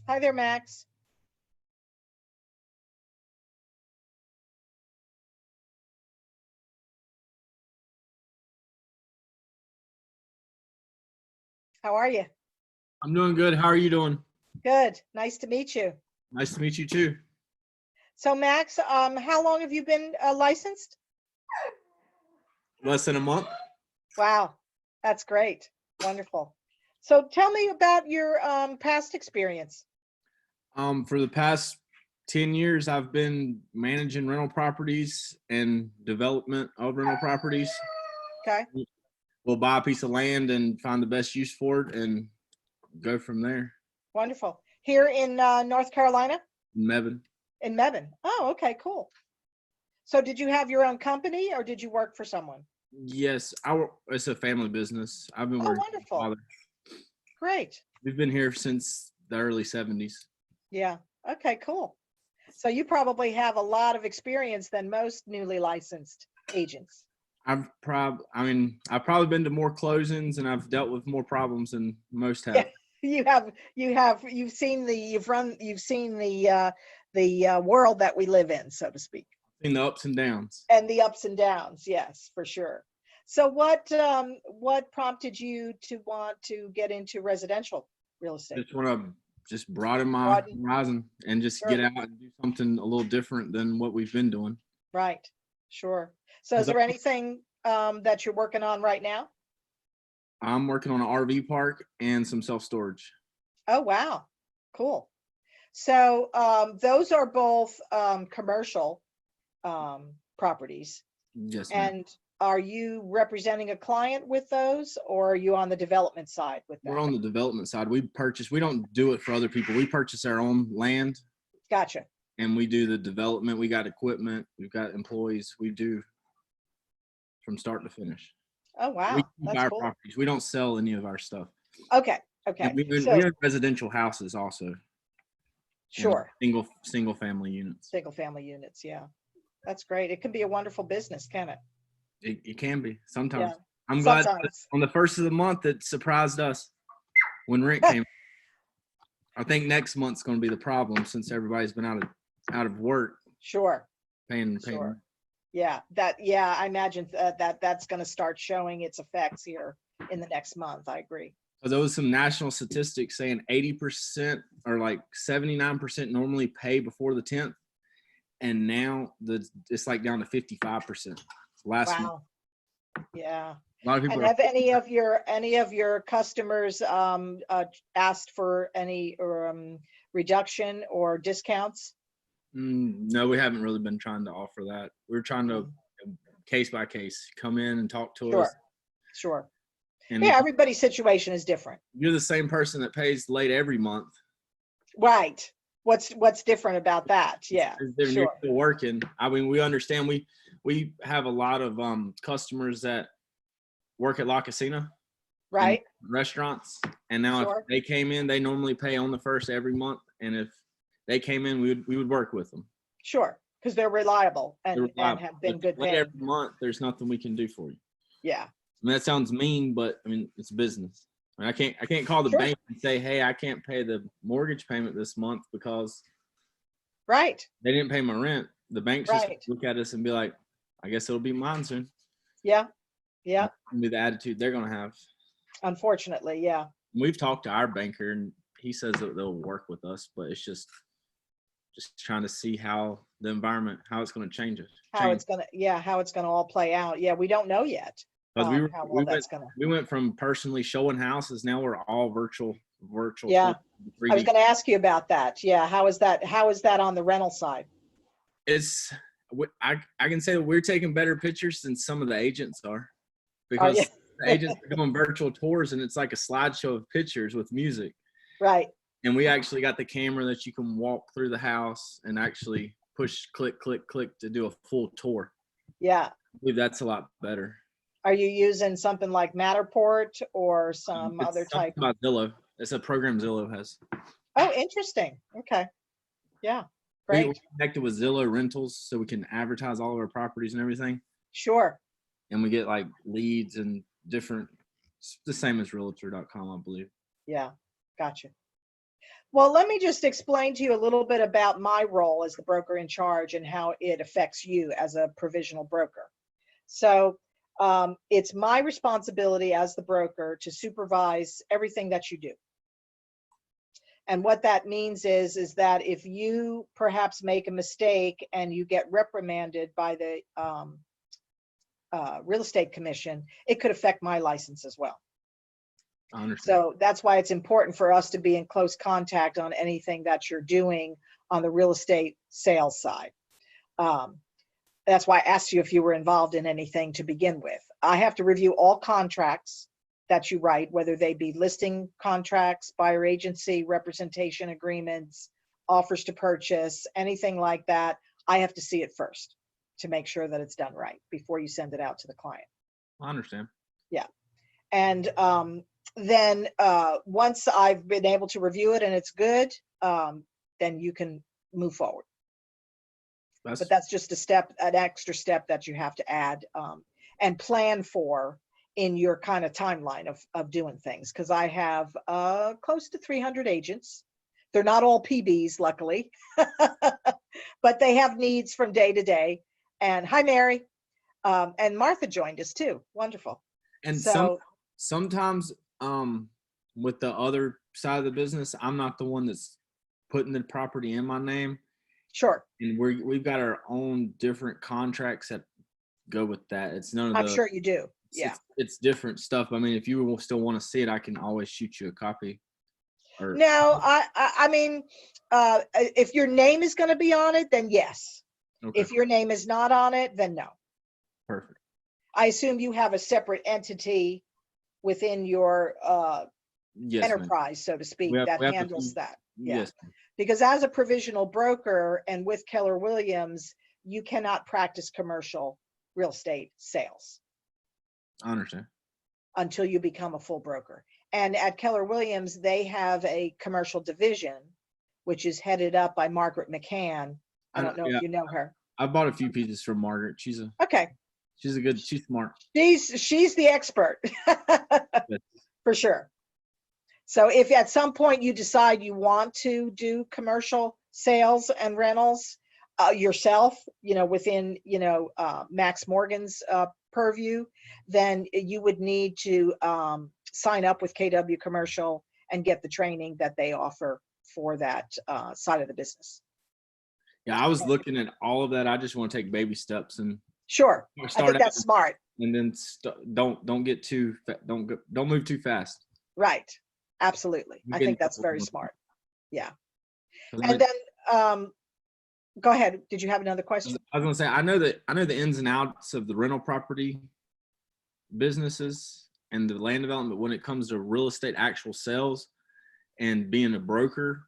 Hi there, Max. How are you? I'm doing good. How are you doing? Good. Nice to meet you. Nice to meet you too. So, Max, how long have you been licensed? Less than a month. Wow, that's great. Wonderful. So, tell me about your past experience. For the past 10 years, I've been managing rental properties and development of rental properties. Okay. We'll buy a piece of land and find the best use for it and go from there. Wonderful. Here in North Carolina, Mebane. in Mebane. Oh, okay, cool. So, did you have your own company or did you work for someone? Yes, it's a family business. I've been Oh, working with my wonderful. father. Great. We've been here since the early 70s. Yeah. Okay, cool. So, you probably have a lot of experience than most newly licensed agents. I've probably been to more closings and I've dealt with more problems than most Yeah, have. you've seen the world that we live in, so to speak, Seen the ups and downs. and the ups and downs. Yes, for sure. So what prompted you to want to get into residential real estate? Just want to just broaden my Broaden- horizon and just Sure. get out and do something a little different than what we've been doing. Right, sure. So is there anything that you're working on right now? I'm working on an RV park and some self-storage. Oh, wow, cool. So those are both commercial properties. Yes, ma'am. And are you representing a client with those, or are you on the development side with We're that? on the development side. We don't do it for other people. We purchase our own land Gotcha. and we do the development. We got equipment, we've got employees. We do from start to finish. Oh, We wow, keep that's our cool. properties. We don't sell any of our stuff. Okay, And okay. we So, own residential houses also. And sure, single family units. single family units, yeah. That's great. It can be a wonderful business, can it? It can be sometimes. Yeah, I'm glad sometimes. on the first of the month it surprised us when rent came. I think next month's going to be the problem since everybody's been out of work Sure, paying. sure. Yeah, I imagine that's going to start showing its effects here in the next month. I agree. So there was some national statistics saying 80% or like 79% normally pay before the 10th, and now it's like down to 55%. Last month. Wow. Yeah. A lot of people And are. have any of your customers asked for any reduction or discounts? No, we haven't really been trying to offer that. We're trying to case by case come in and talk to us. Sure, sure. And Yeah, everybody's situation is different. you're the same person that pays late every month. Right. What's different about that? Yeah, You're sure. still working. I mean, we understand. We have a lot of customers that work at La Casina, Right. restaurants, and now Sure. if they came in, they normally pay on the first every month, and if they came in, we would work with them. Sure. Because they're reliable They're and reliable. have been If good late paying. every month. There's nothing we can do for you. Yeah. I mean, that sounds mean, but I mean, it's business. I mean, I can't call the Sure. bank and say, hey, I can't pay the mortgage payment this month because Right. they didn't pay my rent. The bank's just Right. look at us and be like, I guess it'll be mine soon. Yeah. Yeah. That'll be the attitude they're gonna have. Unfortunately, yeah. We've talked to our banker and he says that they'll work with us, but it's just trying to see how the environment, how it's gonna change it. How it's gonna all play out. Yeah, we don't know yet. Because How well that's gonna. we went from personally showing houses, now we're all virtual. Yeah. I was 3D. going to ask you about that. Yeah. How is that on the rental side? It's I can say that we're taking better pictures than some of the agents are, Are because you? the agents are doing virtual tours and it's like a slideshow of pictures with music. Right. And we actually got the camera that you can walk through the house and actually push click click click to do a full tour. Yeah. I believe that's a lot better. Are you using something like Matterport or some It's other something type? about Zillow. It's a program Zillow has. Oh, interesting. Okay. Yeah. We're Great. connected with Zillow Rentals so we can advertise all of our properties and everything. Sure. And we get like leads and different, it's the same as realtor.com, I believe. Yeah. Gotcha. Well, let me just explain to you a little bit about my role as the broker in charge and how it affects you as a provisional broker. So it's my responsibility as the broker to supervise everything that you do. And what that means is that if you perhaps make a mistake and you get reprimanded by the real estate commission, it could affect my license as well. I understand. So that's why it's important for us to be in close contact on anything that you're doing on the real estate sales side. That's why I asked you if you were involved in anything to begin with. I have to review all contracts that you write, whether they be listing contracts, buyer agency, representation agreements, offers to purchase, anything like that. I have to see it first to make sure that it's done right before you send it out to the client. I understand. Yeah. And then once I've been able to review it and it's good, then you can move forward. But that's just a step, an extra step that you have to add and plan for in your kind of timeline of doing things. Because I have close to 300 agents. They're not all PBs, luckily, but they have needs from day to day. And hi, Mary. And Martha joined us too. Wonderful. And so sometimes with the other side of the business, I'm not the one that's putting the property in my name. Sure. And we've got our own different contracts that go with that. It's none of I'm sure you do. Yeah. It's different stuff. I mean, if you will still want to see it, I can always shoot you a copy. No, I mean, if your name is going to be on it, then yes. Okay. If your name is not on it, then no. Perfect. I assume you have a separate entity within your yes, enterprise, so to speak, that handles that. Yeah. Yes. Because as a provisional broker and with Keller Williams, you cannot practice commercial real estate sales. I understand. Until you become a full broker. And at Keller Williams, they have a commercial division, which is headed up by Margaret McCann. I don't know if you know her. I bought a few pieces from Margaret. She's smart. She's the expert for sure. So if at some point you decide you want to do commercial sales and rentals yourself, within, Max Morgan's purview, then you would need to sign up with KW Commercial and get the training that they offer for that side of the business. Yeah, I was looking at all of that. I just want to take baby steps and sure. I think that's smart. And then don't move too fast. Right. Absolutely. I think that's very smart. Yeah. And then go ahead. Did you have another question? I was going to say, I know the ins and outs of the rental property businesses and the land development. When it comes to real estate, actual sales and being a broker,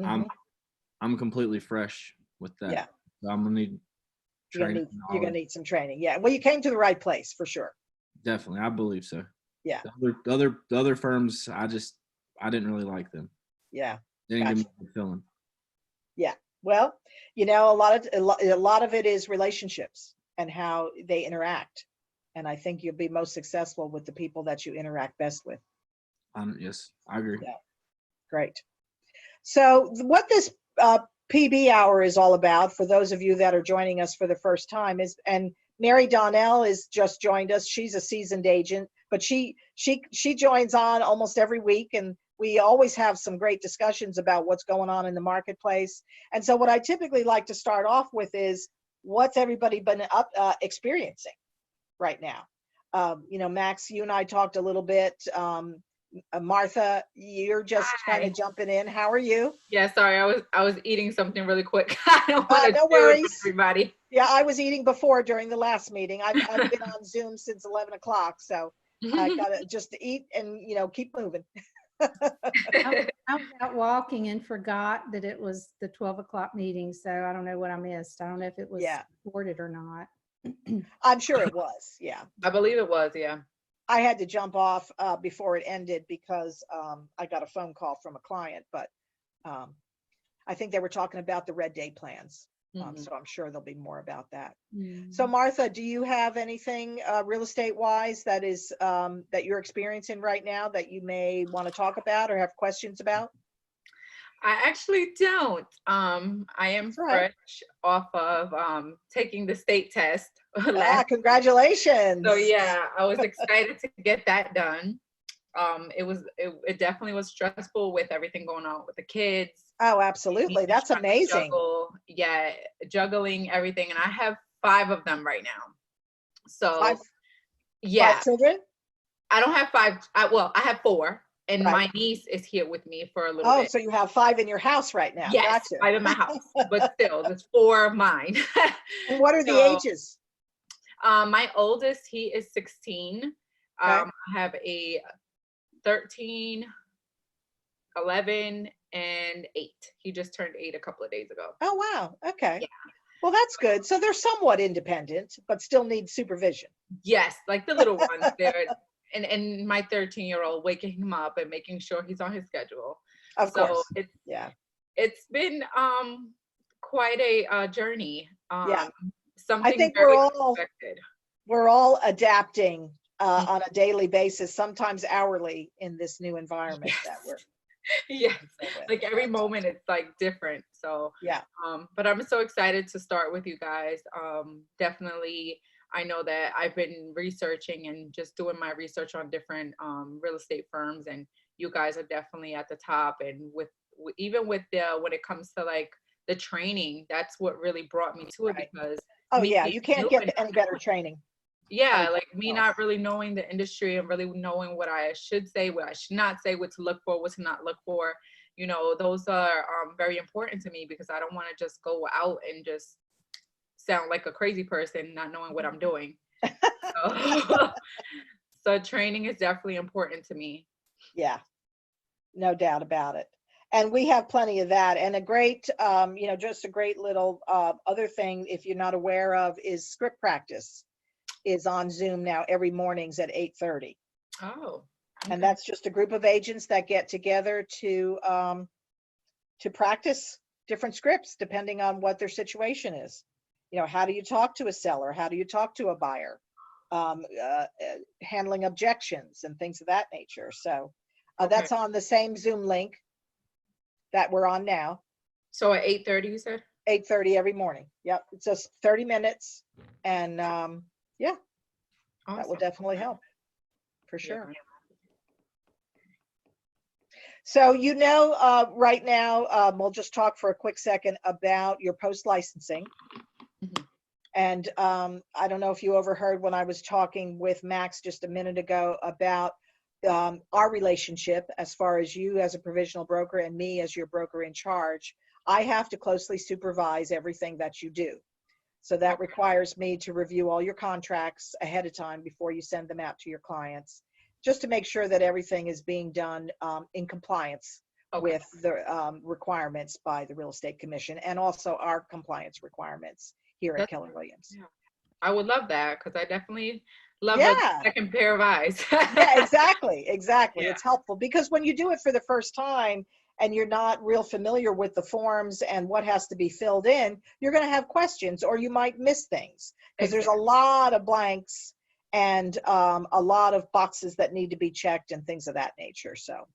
I'm completely fresh with that. Yeah. So I'm going to need training. You're going to need some training. Yeah. Well, you came to the right place for sure. Definitely. I believe so. Yeah. The other firms, I didn't really like them. Yeah. They didn't give me a good feeling. Yeah. Well, a lot of it is relationships and how they interact. And I think you'll be most successful with the people that you interact best with. Yes, I agree. Yeah. Great. So what this PB hour is all about, for those of you that are joining us for the first time, and Mary Donnell is just joined us. She's a seasoned agent, but she joins on almost every week, and we always have some great discussions about what's going on in the marketplace. And so what I typically like to start off with is, what's everybody been experiencing right now? Max, you and I talked a little bit. Martha, you're just kind of jumping in. How are you? Yeah, sorry, I was eating something really quick. I don't want to no worries, everybody. Yeah, I was eating before during the last meeting. I've been on Zoom since 11 o'clock, so I gotta just eat and keep moving. I was out walking and forgot that it was the 12 o'clock meeting, so I don't know what I missed. I don't know if it was recorded or not. I'm sure it was. Yeah, I believe it was. Yeah, I had to jump off before it ended because I got a phone call from a client, but I think they were talking about the Red Day plans. So I'm sure there'll be more about that. So Martha, do you have anything real estate wise that is that you're experiencing right now that you may want to talk about or have questions about? I actually don't. I am That's right. fresh off of taking the state test Ah, last. congratulations. So yeah, I was excited to get that done. It definitely was stressful with everything going on with the kids. Oh, Me absolutely. just That's trying to amazing. juggling everything, and I have 5 of them right now. So Five yeah, children? I don't have 5. I have 4, and Right. my niece is here with me for a little Oh, bit. so you have 5 in your house right now. Yes, Gotcha. 5 in my house, but still, there's 4 of mine. And what are the So, ages? my oldest, he is 16. Okay. I have a 13, 11, and 8. He just turned 8 a couple of days ago. Oh, wow. Okay. Yeah. Well, that's good. So they're somewhat independent, but still need supervision. Yes, like the little ones there. And my 13-year-old waking him up and making sure he's on his schedule. Of So course. Yeah. it's been quite a journey. Yeah. I Something think very we're all adapting on a daily basis, sometimes hourly in this new environment that we're yes, with. like every moment it's like different. So Yeah. but I'm so excited to start with you guys. Definitely, I know that I've been researching and just doing my research on different real estate firms, and you guys are definitely at the top. And even with when it comes to like the training, that's what really brought me to it, Right. because Oh, me yeah. being You can't new get and any better training. yeah, like me else. not really knowing the industry and really knowing what I should say, what I should not say, what to look for, what to not look for. You know, those are very important to me, because I don't want to just go out and just sound like a crazy person, not knowing what I'm doing. So, so training is definitely important to me. Yeah. No doubt about it. And we have plenty of that. And a great, just a great little other thing, if you're not aware of, is script practice is on Zoom now every mornings at 8:30. Oh. And that's just a group of agents that get together to practice different scripts depending on what their situation is. You know, how do you talk to a seller? How do you talk to a buyer? Handling objections and things of that nature. So that's on the same Zoom link that we're on now. So at 8:30, you said? 8:30 every morning. Yep. It's just 30 minutes. And yeah, Awesome. that will definitely help for sure. Yeah. So, right now, we'll just talk for a quick second about your post licensing. Mhm. And I don't know if you overheard when I was talking with Max just a minute ago about our relationship as far as you as a provisional broker and me as your broker in charge. I have to closely supervise everything that you do. So that requires me to review all your contracts ahead of time before you send them out to your clients, just to make sure that everything is being done in compliance with the requirements by the Real Estate Commission, and also our compliance requirements here at Keller Williams. Yeah. I would love that, because I definitely love Yeah. a second pair of eyes. Yeah, exactly. Yeah. It's helpful because when you do it for the first time and you're not real familiar with the forms and what has to be filled in, you're going to have questions, or you might miss things because there's a lot of blanks and a lot of boxes that need to be checked and things of that nature. So,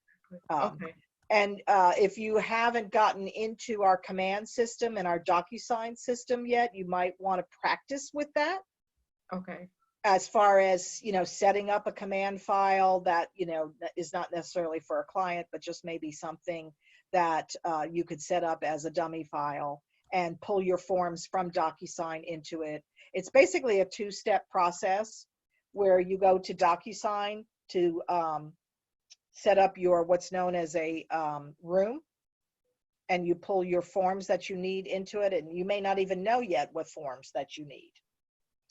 and if you haven't gotten into our command system and our DocuSign system yet, you might want to practice with that. Okay. As far as, setting up a command file that, is not necessarily for a client, but just maybe something that you could set up as a dummy file and pull your forms from DocuSign into it. It's basically a 2-step process where you go to DocuSign to set up your what's known as a room, and you pull your forms that you need into it, and you may not even know yet what forms that you need.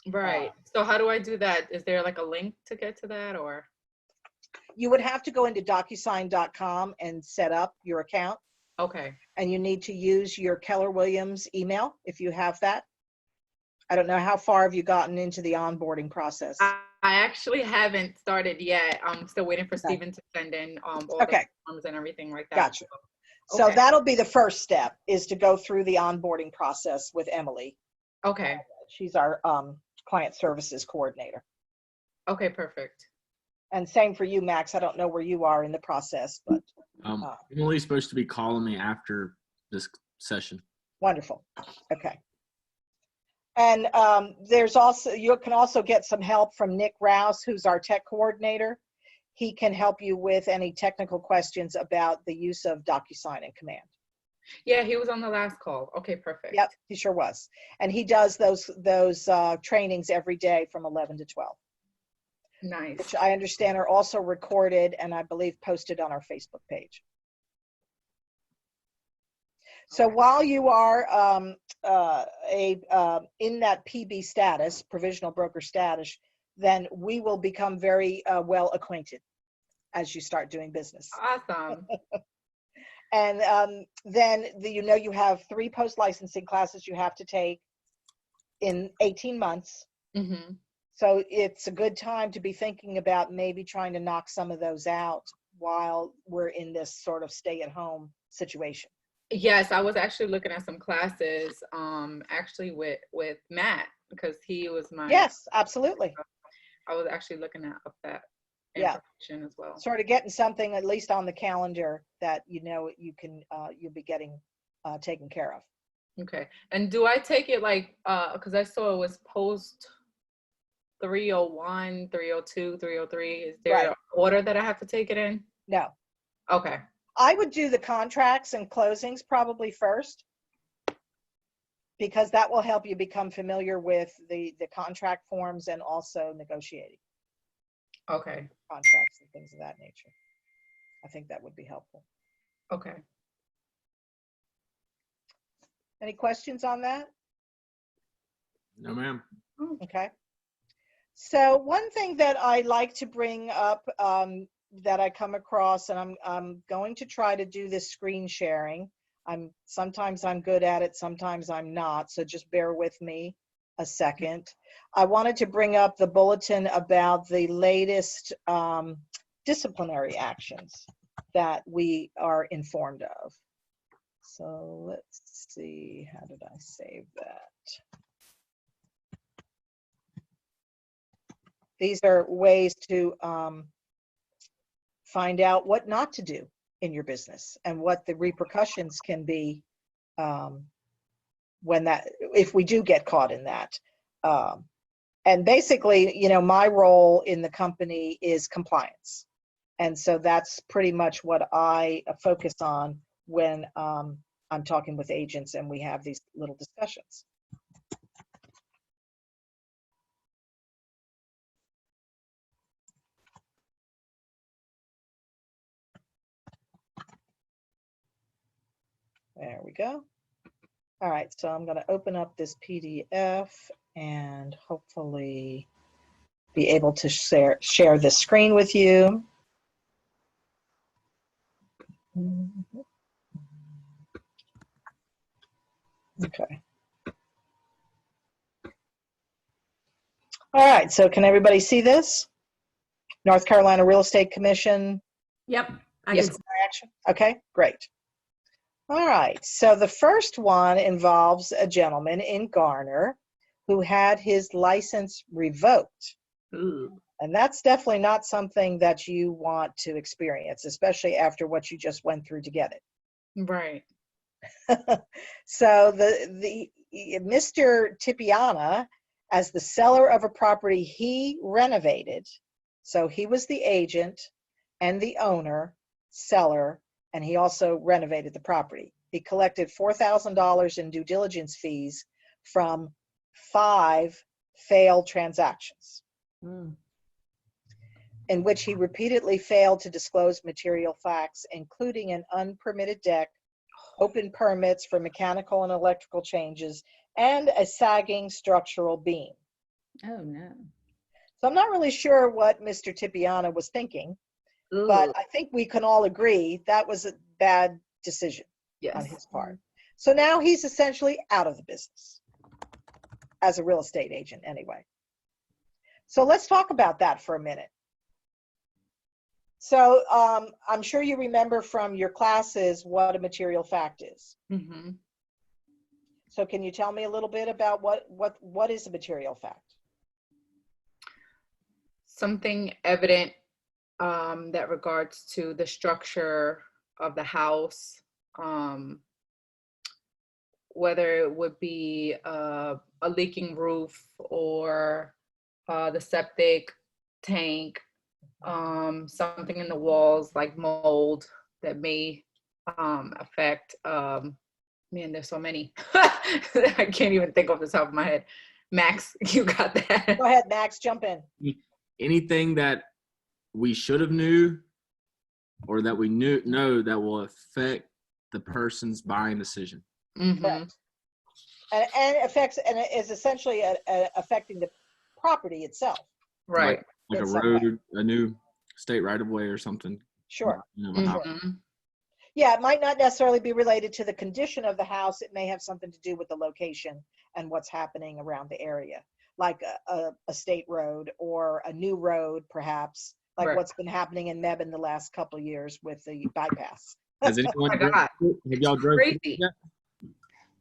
Right. So how do I do that? Is there like a link to get to that, or? You would have to go into DocuSign.com and set up your account. Okay. And you need to use your Keller Williams email if you have that. I don't know, how far have you gotten into the onboarding process? I actually haven't started yet. I'm still waiting for Steven to send in all the forms and everything like that. Gotcha. So that'll be the first step, is to go through the onboarding process with Emily. Okay. She's our client services coordinator. Okay, perfect. And same for you, Max. I don't know where you are in the process, but Emily's supposed to be calling me after this session. Wonderful. Okay. And there's also, you can also get some help from Nick Rouse, who's our tech coordinator. He can help you with any technical questions about the use of DocuSign and Command. Yeah, he was on the last call. Okay, perfect. Yep, he sure was. And he does those trainings every day from 11 to 12. Nice. Which I understand are also recorded and I believe posted on our Facebook page. So while you are in that PB status, provisional broker status, then we will become very well acquainted as you start doing business. Awesome. And then you have 3 post-licensing classes you have to take in 18 months. Mm-hmm. So it's a good time to be thinking about maybe trying to knock some of those out while we're in this sort of stay-at-home situation. Yes, I was actually looking at some classes, actually with Matt, because he was my. Yes, absolutely. I was actually looking at that Yeah. information as well. Sort of getting something at least on the calendar that you can you'll be getting taken care of. Okay. And do I take it like because I saw it was post 301, 302, 303. Is there Right. an order that I have to take it in? No. Okay. I would do the contracts and closings probably first, because that will help you become familiar with the contract forms and also negotiating Okay. contracts and things of that nature. I think that would be helpful. Okay. Any questions on that? No, ma'am. Okay. So one thing that I like to bring up that I come across, and I'm going to try to do this screen sharing. Sometimes I'm good at it, sometimes I'm not, so just bear with me a second. I wanted to bring up the bulletin about the latest disciplinary actions that we are informed of. So let's see, how did I save that? These are ways to find out what not to do in your business and what the repercussions can be if we do get caught in that. And basically, my role in the company is compliance. And so that's pretty much what I focus on when I'm talking with agents and we have these little discussions. There we go. All right, so I'm going to open up this PDF and hopefully be able to share this screen with you. Okay. All right, so can everybody see this? North Carolina Real Estate Commission. Yep. Yes. Action. Okay, great. All right, so the first one involves a gentleman in Garner who had his license revoked. Ooh. And that's definitely not something that you want to experience, especially after what you just went through to get it. Right. So the Mr. Tipiana, as the seller of a property he renovated, so he was the agent and the owner, seller, and he also renovated the property. He collected $4,000 in due diligence fees from 5 failed transactions, in which he repeatedly failed to disclose material facts, including an unpermitted deck, open permits for mechanical and electrical changes, and a sagging structural beam. Oh, no. So I'm not really sure what Mr. Tipiana was thinking, but I think we can all agree that was a bad decision on his part. So now he's essentially out of the business as a real estate agent anyway. So let's talk about that for a minute. So I'm sure you remember from your classes what a material fact is. Mm-hmm. So can you tell me a little bit about what is a material fact? Something evident that regards to the structure of the house, whether it would be a leaking roof or the septic tank, something in the walls like mold that may affect, man, there's so many. I can't even think off the top of my head. Max, you got that? Go ahead, Max, jump in. Anything that we should have knew or that we know that will affect the person's buying decision. Mm-hmm. Correct. And affects, and it is essentially affecting the property itself. Right. Like a In some way. road, a new state right of way or something. Sure. You know, a house. Mhm. Yeah, it might not necessarily be related to the condition of the house. It may have something to do with the location and what's happening around the area, like a state road or a new road, perhaps, like Right. what's been happening in Mebane the last couple of years with the bypass. Has anyone my drove God. through it? Have y'all drove through it Crazy. yet?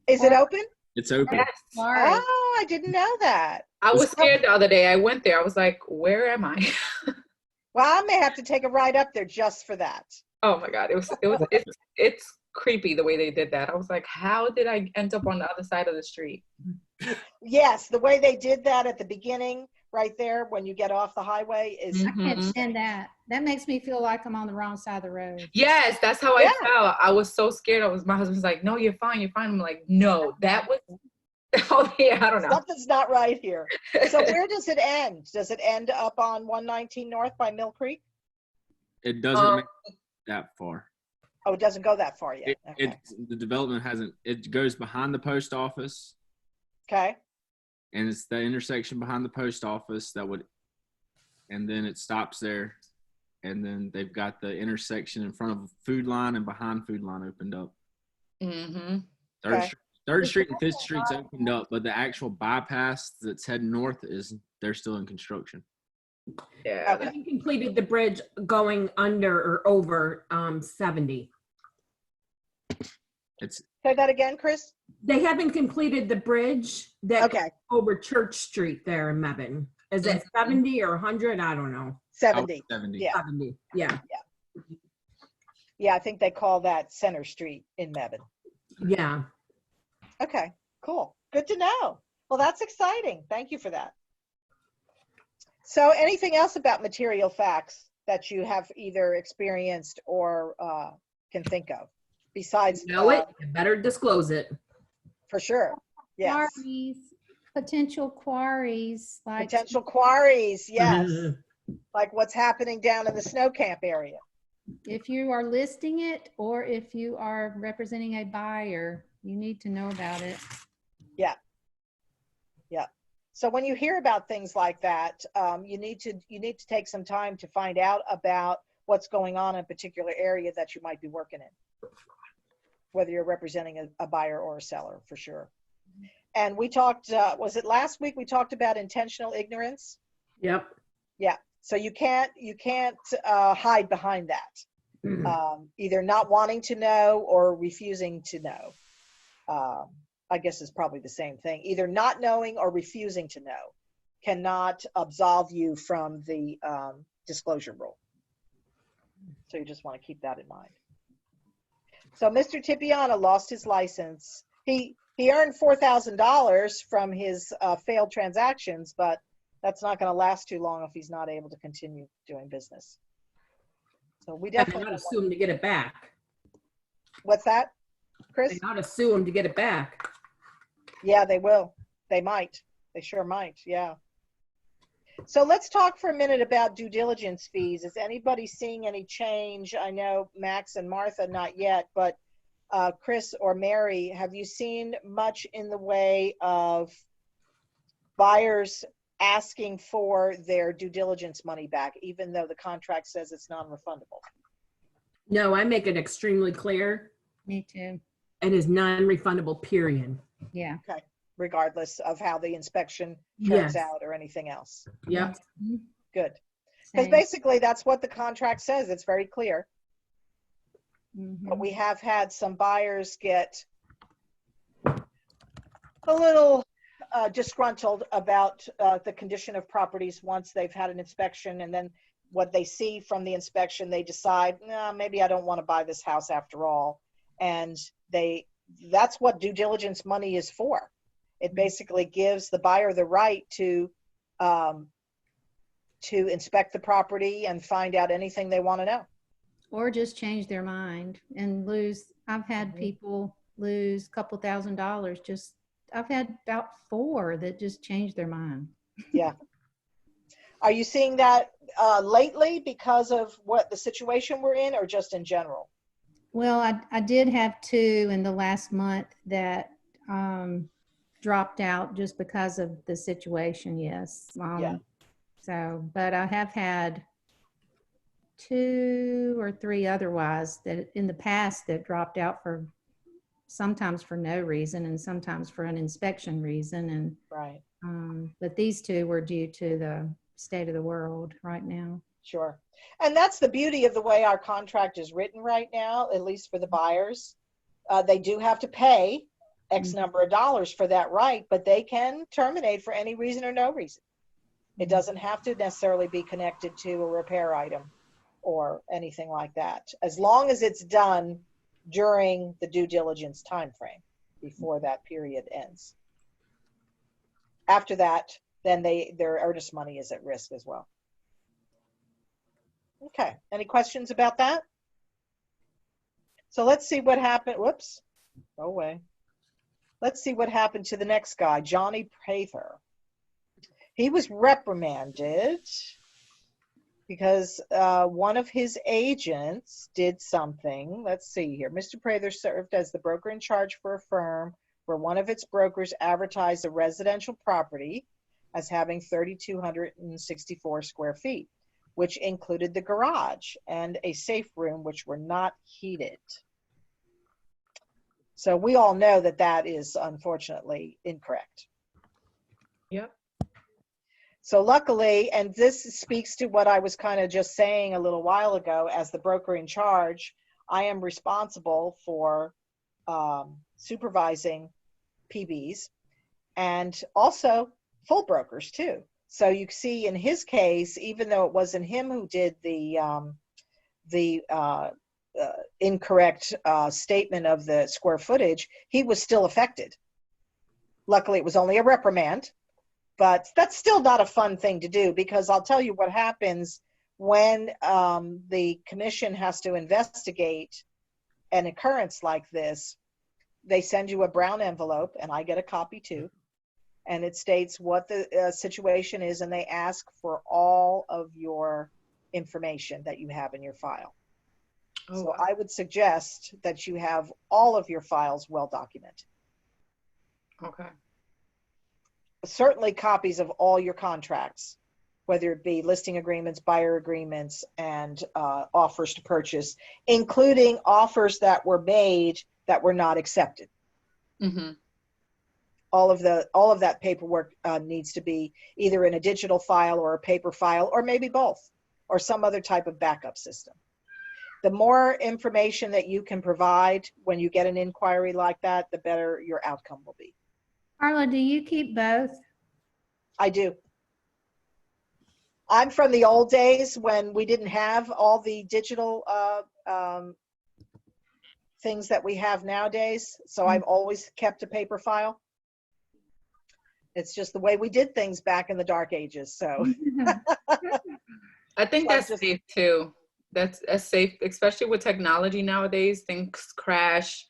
Is it open? It's open. Yes. Sorry. Oh, I didn't know that. I was scared the other day. I went there. I was like, where am I? Well, I may have to take a ride up there just for that. Oh my God. It's creepy the way they did that. I was like, how did I end up on the other side of the street? Yes, the way they did that at the beginning, right there, when you get off the highway is, I can't Mhm. stand that. That makes me feel like I'm on the wrong side of the road. Yes, that's how Yeah. I felt. I was so scared. My husband's like, no, you're fine. You're fine. I'm like, no, that was, oh yeah, I don't know. something's not right here. So where does it end? Does it end up on 119 North by Mill Creek? It doesn't Um, make it that far. Oh, it doesn't go that far yet. Okay. The development hasn't. It goes behind the post office, Okay. and it's the intersection behind the post office that would, and then it stops there, and then they've got the intersection in front of Food Line and behind Food Line opened up. Mm-hmm. Third, Okay. Street, Third Street and Fifth Street's opened up, but the actual bypass that's heading north they're still in construction. Yeah. Okay. Haven't completed the bridge going under or over 70. It's Say that again, Chris? They haven't completed the bridge that goes Okay, over Church Street there in Mebane. Is it 70 or 100? I don't know. 70. 70. Yeah. 70. Yeah. Yeah, I think they call that Center Street in Mebane. Yeah. Okay, cool. Good to know. Well, that's exciting. Thank you for that. So anything else about material facts that you have either experienced or can think of besides Know it? You better disclose it. for sure? Yes. Quarries, potential quarries, like Potential quarries, yes. Like what's happening down in the snow camp area. if you are listing it or if you are representing a buyer, you need to know about it. So when you hear about things like that, you need to take some time to find out about what's going on in a particular area that you might be working in, whether you're representing a buyer or a seller, for sure. And we talked, was it last week we talked about intentional ignorance? Yep. Yeah. So you can't hide behind that. Either not wanting to know or refusing to know. I guess is probably the same thing. Either not knowing or refusing to know cannot absolve you from the disclosure rule. So you just want to keep that in mind. So Mr. Tipiana lost his license. He earned $4,000 from his failed transactions, but that's not going to last too long if he's not able to continue doing business. So we They definitely not assume to get it back. What's that, Chris? They not assume to get it back. Yeah, they will. They might. They sure might. Yeah. So let's talk for a minute about due diligence fees. Is anybody seeing any change? I know Max and Martha not yet, but Chris or Mary, have you seen much in the way of buyers asking for their due diligence money back, even though the contract says it's non-refundable? No, I make it extremely clear. Me too. It is non-refundable, period. Yeah. Okay, regardless of how the inspection turns Yes. out or anything else. Yep. Good. Because Same. basically that's what the contract says. It's very clear. Mhm. But we have had some buyers get a little disgruntled about the condition of properties once they've had an inspection, and then what they see from the inspection, they decide, nah, maybe I don't want to buy this house after all. And that's what due diligence money is for. It basically gives the buyer the right to inspect the property and find out anything they want to know. Or just change their mind and lose. I've had people lose a couple $1,000. I've had about 4 that just changed their mind. Yeah. Are you seeing that lately because of what the situation we're in, or just in general? Well, I did have 2 in the last month that dropped out just because of the situation. Yes. Yeah. So, but I have had 2 or 3 otherwise that in the past that dropped out for sometimes for no reason and sometimes for an inspection reason. And Right. but these 2 were due to the state of the world right now. Sure. And that's the beauty of the way our contract is written right now, at least for the buyers. They do have to pay X number of dollars for that right, but they can terminate for any reason or no reason. It doesn't have to necessarily be connected to a repair item or anything like that, as long as it's done during the due diligence time frame before that period ends. After that, then their earnest money is at risk as well. Okay, any questions about that? So let's see what happened. Whoops, go away. Let's see what happened to the next guy, Johnny Prather. He was reprimanded because one of his agents did something. Let's see here. Mr. Prather served as the broker in charge for a firm where one of its brokers advertised a residential property as having 3,264 square feet, which included the garage and a safe room, which were not heated. So we all know that that is unfortunately incorrect. Yep. So luckily, and this speaks to what I was kind of just saying a little while ago, as the broker in charge, I am responsible for supervising PBs and also full brokers too. So you see in his case, even though it wasn't him who did the incorrect statement of the square footage, he was still affected. Luckily, it was only a reprimand, but that's still not a fun thing to do, because I'll tell you what happens when the commission has to investigate an occurrence like this. They send you a brown envelope, and I get a copy too, and it states what the situation is, and they ask for all of your information that you have in your file. Oh, So wow. I would suggest that you have all of your files well documented. Okay. Certainly copies of all your contracts, whether it be listing agreements, buyer agreements, and offers to purchase, including offers that were made that were not accepted. Mm-hmm. All of that paperwork needs to be either in a digital file or a paper file, or maybe both, or some other type of backup system. The more information that you can provide when you get an inquiry like that, the better your outcome will be. Carla, do you keep both? I do. I'm from the old days when we didn't have all the digital things that we have nowadays. So I've always kept a paper file. It's just the way we did things back in the dark ages. So I think So that's safe too. That's safe, especially with technology nowadays. Things crash.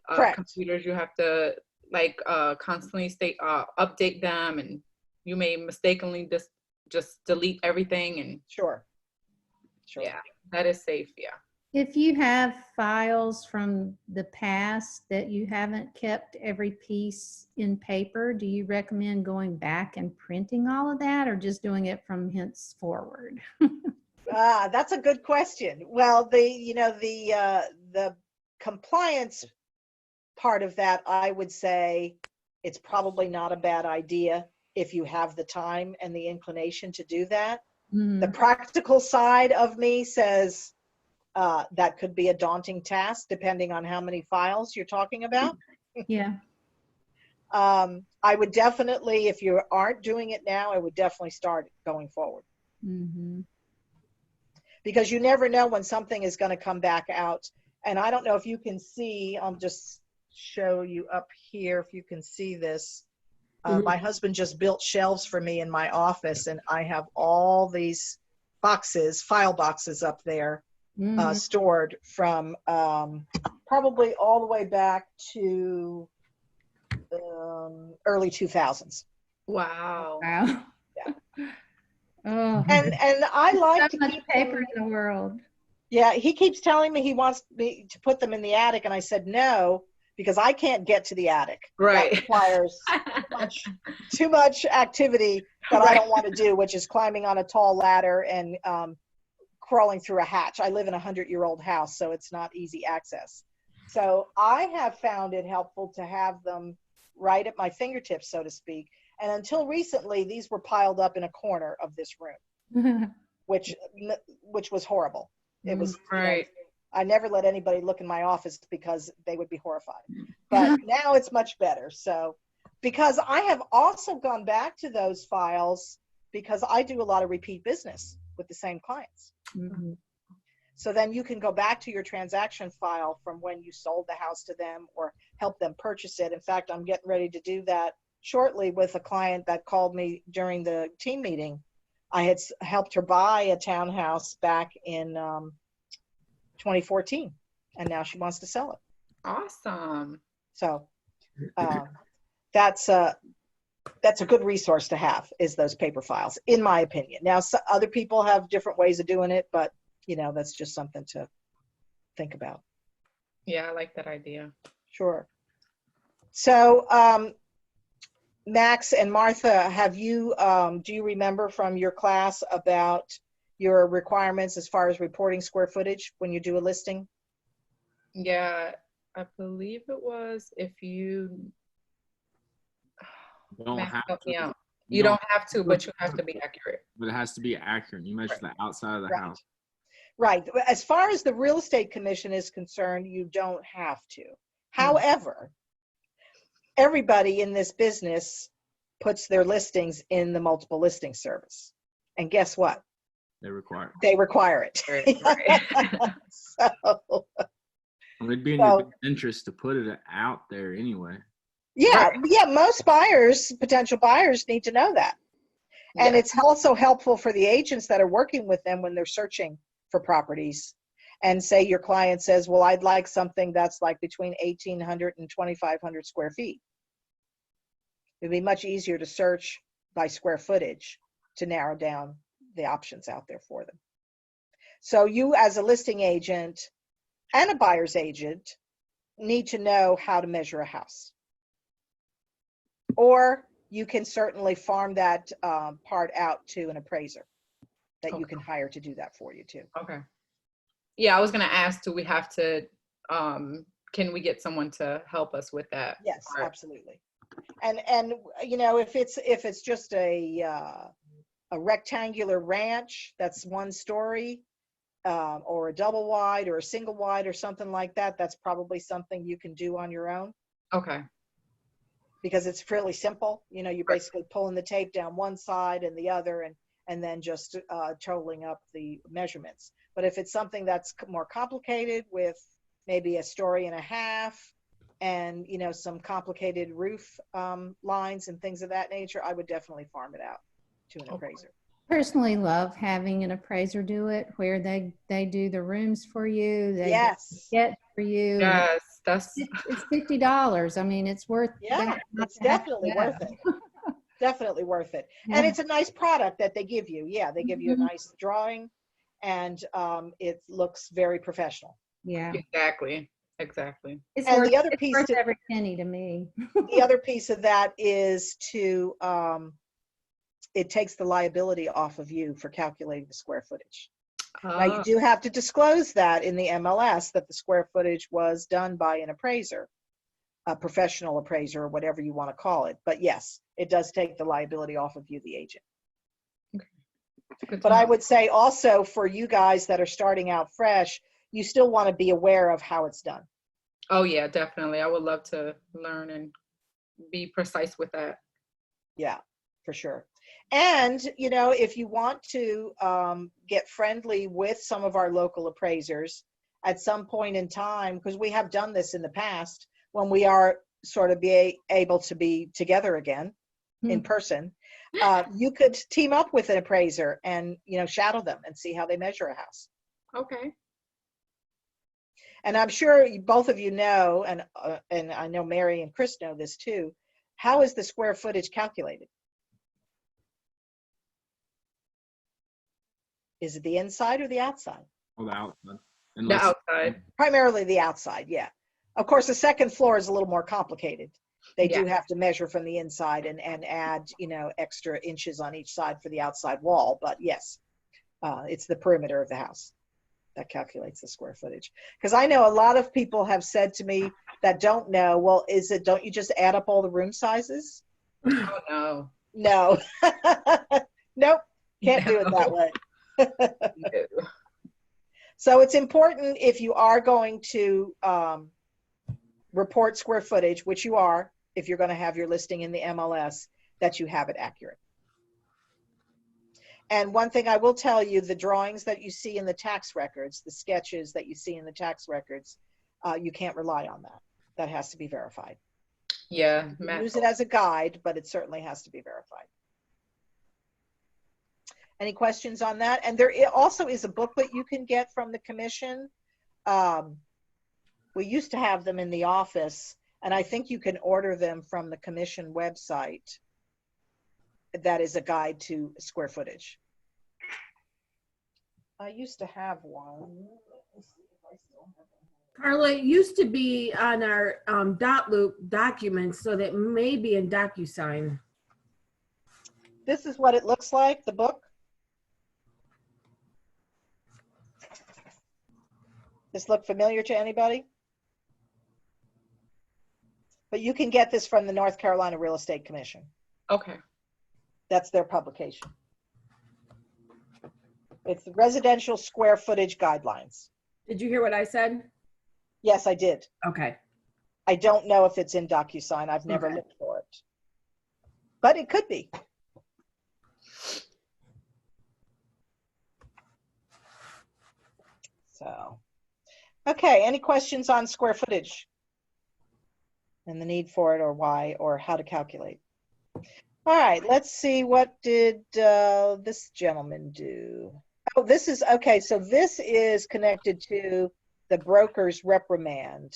Correct. Computers, you have to constantly update them, and you may mistakenly just delete everything. And Sure. yeah, that is safe. Yeah. If you have files from the past that you haven't kept every piece in paper, do you recommend going back and printing all of that, or just doing it from henceforward? That's a good question. Well, the compliance part of that, I would say it's probably not a bad idea if you have the time and the inclination to do that. Mm. The practical side of me says that could be a daunting task depending on how many files you're talking about. Yeah. I would definitely, if you aren't doing it now, I would definitely start going forward. Mm-hmm. because you never know when something is going to come back out. And I don't know if you can see, I'll just show you up here if you can see this. My husband just built shelves for me in my office, and I have all these boxes, file boxes up there, stored from probably all the way back to early 2000s. Wow. Wow. Yeah. Oh, And I like so to much keep paper them. in the world. Yeah, he keeps telling me he wants me to put them in the attic, and I said no, because I can't get to the attic. Right. That requires too much activity that I don't want to do, which is climbing on a tall ladder and crawling through a hatch. I live in a 100-year-old house, so it's not easy access. So I have found it helpful to have them right at my fingertips, so to speak. And until recently, these were piled up in a corner of this room, which was horrible. It was, right. I never let anybody look in my office because they would be horrified. But now it's much better. So, because I have also gone back to those files because I do a lot of repeat business with the same clients. Mhm. So then you can go back to your transaction file from when you sold the house to them or help them purchase it. In fact, I'm getting ready to do that shortly with a client that called me during the team meeting. I had helped her buy a townhouse back in 2014, and now she wants to sell it. Awesome. So that's a good resource to have, is those paper files, in my opinion. Now, other people have different ways of doing it, but that's just something to think about. Yeah, I like that idea. Sure. So Max and Martha, have you do you remember from your class about your requirements as far as reporting square footage when you do a listing? Yeah, I believe it was if you Don't Max, have help me to. out. You don't have to, but you have to be accurate. But it has to be accurate. You measure the outside of the Right. house. Right. As far as the real estate commission is concerned, you don't have to. However, everybody in this business puts their listings in the multiple listing service. And guess what? They require it. They require it. Right. So, It'd be in your best interest to put it out there anyway. yeah, most potential buyers need to know that. And it's also helpful for the agents that are working with them when they're searching for properties. And say your client says, well, I'd like something that's like between 1,800 and 2,500 square feet. It'd be much easier to search by square footage to narrow down the options out there for them. So you, as a listing agent and a buyer's agent, need to know how to measure a house. Or you can certainly farm that part out to an appraiser that you can hire to do that for you too. Okay. Yeah, I was gonna ask, do we have to, can we get someone to help us with that? Yes, part? absolutely. And if it's just a rectangular ranch that's one story, or a double wide or a single wide or something like that, that's probably something you can do on your own. Okay. Because it's fairly simple. You're basically pulling the tape down one side and the other, and then just totaling up the measurements. But if it's something that's more complicated, with maybe a story and a half and some complicated roof lines and things of that nature, I would definitely farm it out to an appraiser. Personally love having an appraiser do it, where they do the rooms for you, they get for you. Yes, It's $50. I mean, it's worth. Yeah, it's definitely worth it. Definitely worth it. Yeah. And it's a nice product that they give you. Yeah, they give you a nice drawing, and it looks very professional. Yeah, exactly. it's And worth, the other it's piece worth every penny to me. The other piece of that is to it takes the liability off of you for calculating the square footage. Now, you do have to disclose that in the MLS, that the square footage was done by an appraiser, a professional appraiser, or whatever you want to call it. But yes, it does take the liability off of you, the agent. But I would say also, for you guys that are starting out fresh, you still want to be aware of how it's done. Oh yeah, definitely. I would love to learn and be precise with that. Yeah. for sure. And, you know, if you want to get friendly with some of our local appraisers at some point in time, because we have done this in the past when we are sort of able to be together again in person, you could team up with an appraiser and, you know, shadow them and see how they measure a house. Okay. And I'm sure both of you know, and I know Mary and Chris know this too, how is the square footage calculated? Is it the inside or the outside? On the outside. The Unless, outside. Primarily the outside, yeah. Of course, the second floor is a little more complicated. They do have to measure from the inside and add, you know, extra inches on each side for the outside wall. But yes, it's the perimeter of the house that calculates the square footage. Because I know a lot of people have said to me that don't know, well, don't you just add up all the room sizes? Oh, no. No. Nope, can't do it that way. No. So it's important if you are going to report square footage, which you are, if you're going to have your listing in the MLS, that you have it accurate. And one thing I will tell you, the drawings that you see in the tax records, the sketches that you see in the tax records, you can't rely on that. That has to be verified. Yeah. You can use it as a guide, but it certainly has to be verified. Any questions on that? And there also is a booklet you can get from the commission. We used to have them in the office, and I think you can order them from the commission website. That is a guide to square footage. I used to have one. Let me see if I still have it. Carla, it used to be on our dot loop documents, so that may be in DocuSign. This is what it looks like, the book. This look familiar to anybody? But you can get this from the North Carolina Real Estate Commission. Okay. That's their publication. It's the Residential Square Footage Guidelines. Did you hear what I said? Yes, I did. Okay. I don't know if it's in DocuSign. I've never Okay. looked for it. But it could be. So, okay, any questions on square footage? And the need for it, or why, or how to calculate? All right, let's see, what did this gentleman do? Oh, this is, okay, so this is connected to the broker's reprimand.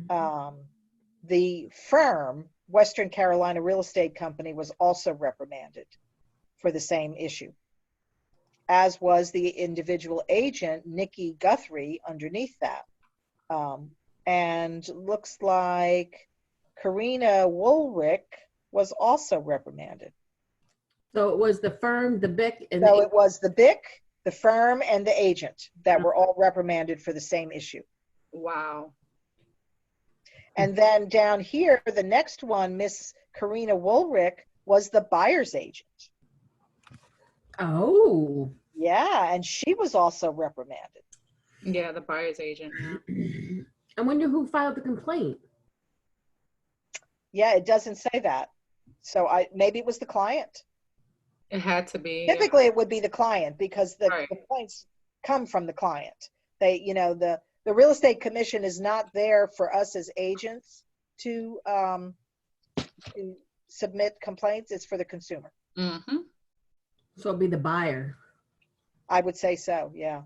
The firm, Western Carolina Real Estate Company, was also reprimanded for the same issue, as was the individual agent, Nikki Guthrie, underneath that. And looks like Karina Woolrick was also reprimanded. So it was the firm, the BIC, and So it was the BIC, the firm, and the agent that were all reprimanded for the same issue. Wow. And then down here, the next one, Miss Karina Woolrick, was the buyer's agent. Oh. Yeah, and she was also reprimanded. Yeah, the buyer's agent. Yeah. I wonder who filed the complaint. Yeah, it doesn't say that. So maybe it was the client. It had to be. Typically, it would be the client, because the Right. complaints come from the client. They, you know, the real estate commission is not there for us as agents to submit complaints. It's for the consumer. Mm-hmm. So it'll be the buyer. I would say so, yeah.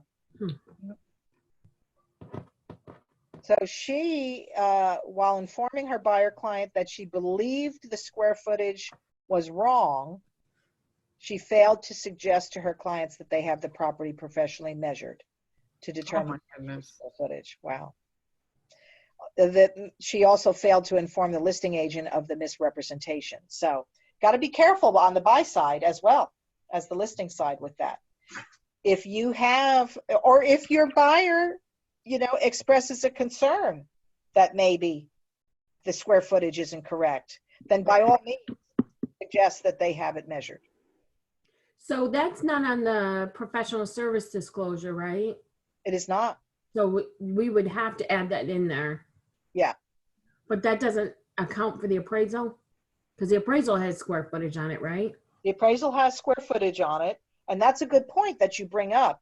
So she, while informing her buyer client that she believed the square footage was wrong, she failed to suggest to her clients that they have the property professionally measured to determine the square footage. Wow. She also failed to inform the listing agent of the misrepresentation. So got to be careful on the buy side as well as the listing side with that. If you have, or if your buyer, you know, expresses a concern that maybe the square footage isn't correct, then by all means suggest that they have it measured. So that's not on the professional service disclosure, right? It is not. So we would have to add that in there. Yeah. But that doesn't account for the appraisal? Because the appraisal has square footage on it, right? The appraisal has square footage on it, and that's a good point that you bring up.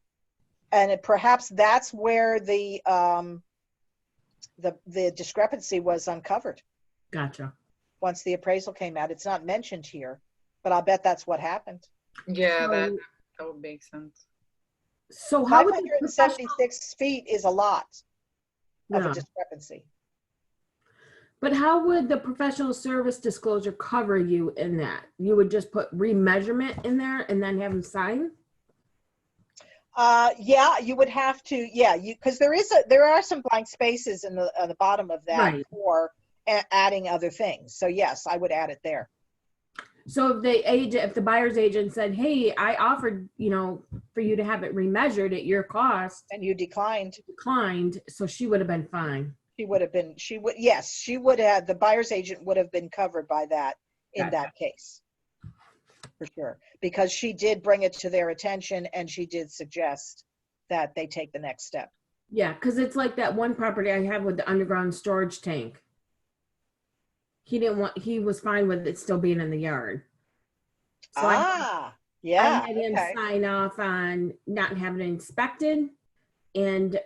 And perhaps that's where the discrepancy was uncovered Gotcha. once the appraisal came out. It's not mentioned here, but I'll bet that's what happened. Yeah, that So, would make sense. so how would the professional, 576 feet is a lot of a yeah, discrepancy. but how would the professional service disclosure cover you in that? You would just put remeasurement in there and then have them sign? Yeah, you would have to, yeah, because there are some blank spaces in the bottom of that Right. for adding other things. So yes, I would add it there. So if the buyer's agent said, hey, I offered, for you to have it remeasured at your cost, And you declined, declined, so she would have been fine. yes, she would have, the buyer's agent would have been covered by that in Gotcha. that case. For sure, because she did bring it to their attention and she did suggest that they take the next step. Yeah, because it's like that one property I have with the underground storage tank. He was fine with it still being in the yard. So I yeah, had him okay. sign off on not having it inspected and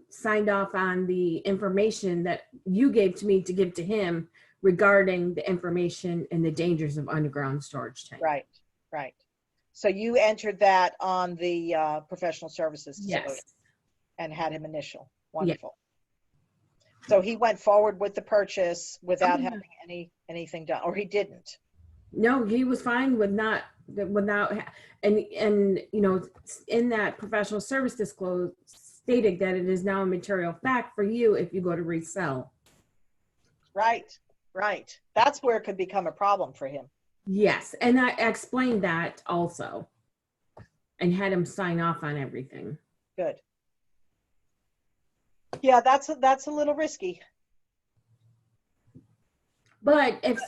signed off on the information that you gave to me to give to him regarding the information and the dangers of underground storage tank. Right. So you entered that on the professional services disclosure Yes. and had him initial. Wonderful. So he went forward with the purchase without Oh, yeah. having anything done, or he didn't. No, he was fine with without, and in that professional service disclosure stated that it is now a material fact for you if you go to resell. Right. That's where it could become a problem for him. Yes, and I explained that also and had him sign off on everything. Good. Yeah, that's a little risky. But if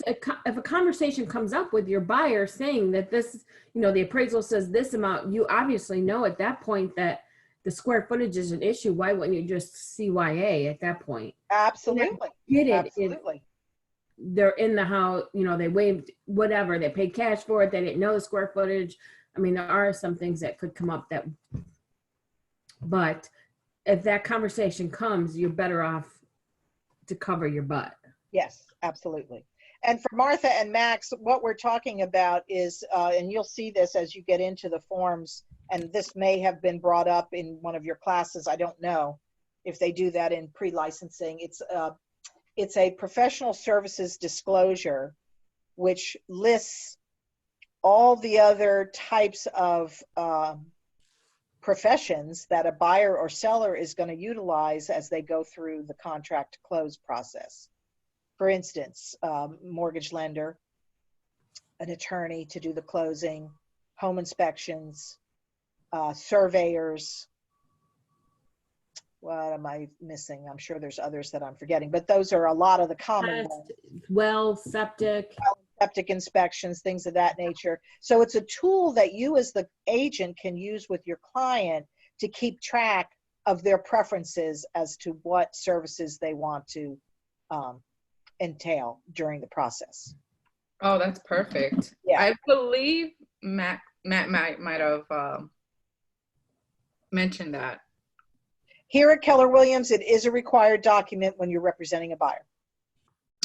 a conversation comes up with your buyer saying that this, the appraisal says this amount, you obviously know at that point that the square footage is an issue. Why wouldn't you just CYA at that point? Absolutely. Get it? Absolutely. They're in the house, they waived whatever, they paid cash for it, they didn't know the square footage. I mean, there are some things that could come up but if that conversation comes, you're better off to cover your butt. Yes, absolutely. And for Martha and Max, what we're talking about is, and you'll see this as you get into the forms, and this may have been brought up in one of your classes. I don't know if they do that in pre-licensing. It's a professional services disclosure, which lists all the other types of professions that a buyer or seller is going to utilize as they go through the contract to close process. For instance, mortgage lender, an attorney to do the closing, home inspections, surveyors. What am I missing? I'm sure there's others that I'm forgetting, but those are a lot of the common ones. Well, septic Inspections, things of that nature. So it's a tool that you as the agent can use with your client to keep track of their preferences as to what services they want to entail during the process. Oh, that's perfect. Yeah. I believe Matt might have mentioned that. Here at Keller Williams, it is a required document when you're representing a buyer.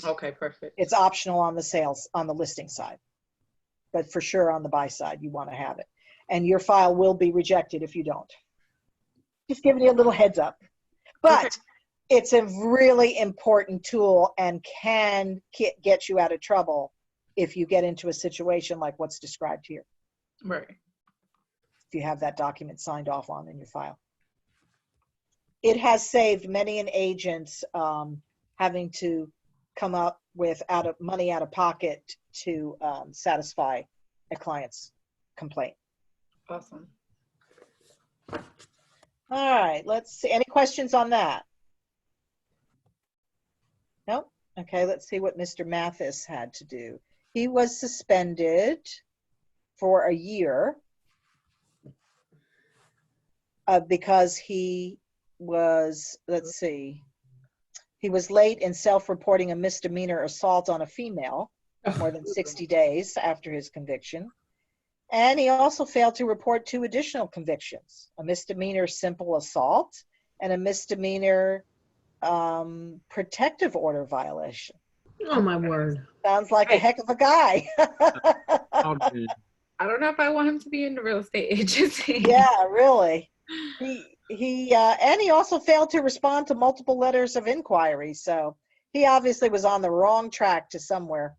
Okay, perfect. It's optional on the listing side, but for sure on the buy side, you want to have it. And your file will be rejected if you don't. Just giving you a little heads up. But Okay. It's a really important tool and can get you out of trouble if you get into a situation like what's described here. Right. If you have that document signed off on in your file. It has saved many an agent having to come up with money out of pocket to satisfy a client's complaint. Awesome. All right, let's see. Any questions on that? No? Okay, let's see what Mr. Mathis had to do. He was suspended for a year because he was, let's see, he was late in self-reporting a misdemeanor assault on a female. more than 60 days after his conviction. And he also failed to report 2 additional convictions, a misdemeanor simple assault and a misdemeanor protective order violation. Oh, my word. Sounds like a heck of a guy. Oh, dude. I don't know if I want him to be in the real estate agency. Yeah, really. And he also failed to respond to multiple letters of inquiry. So he obviously was on the wrong track to somewhere.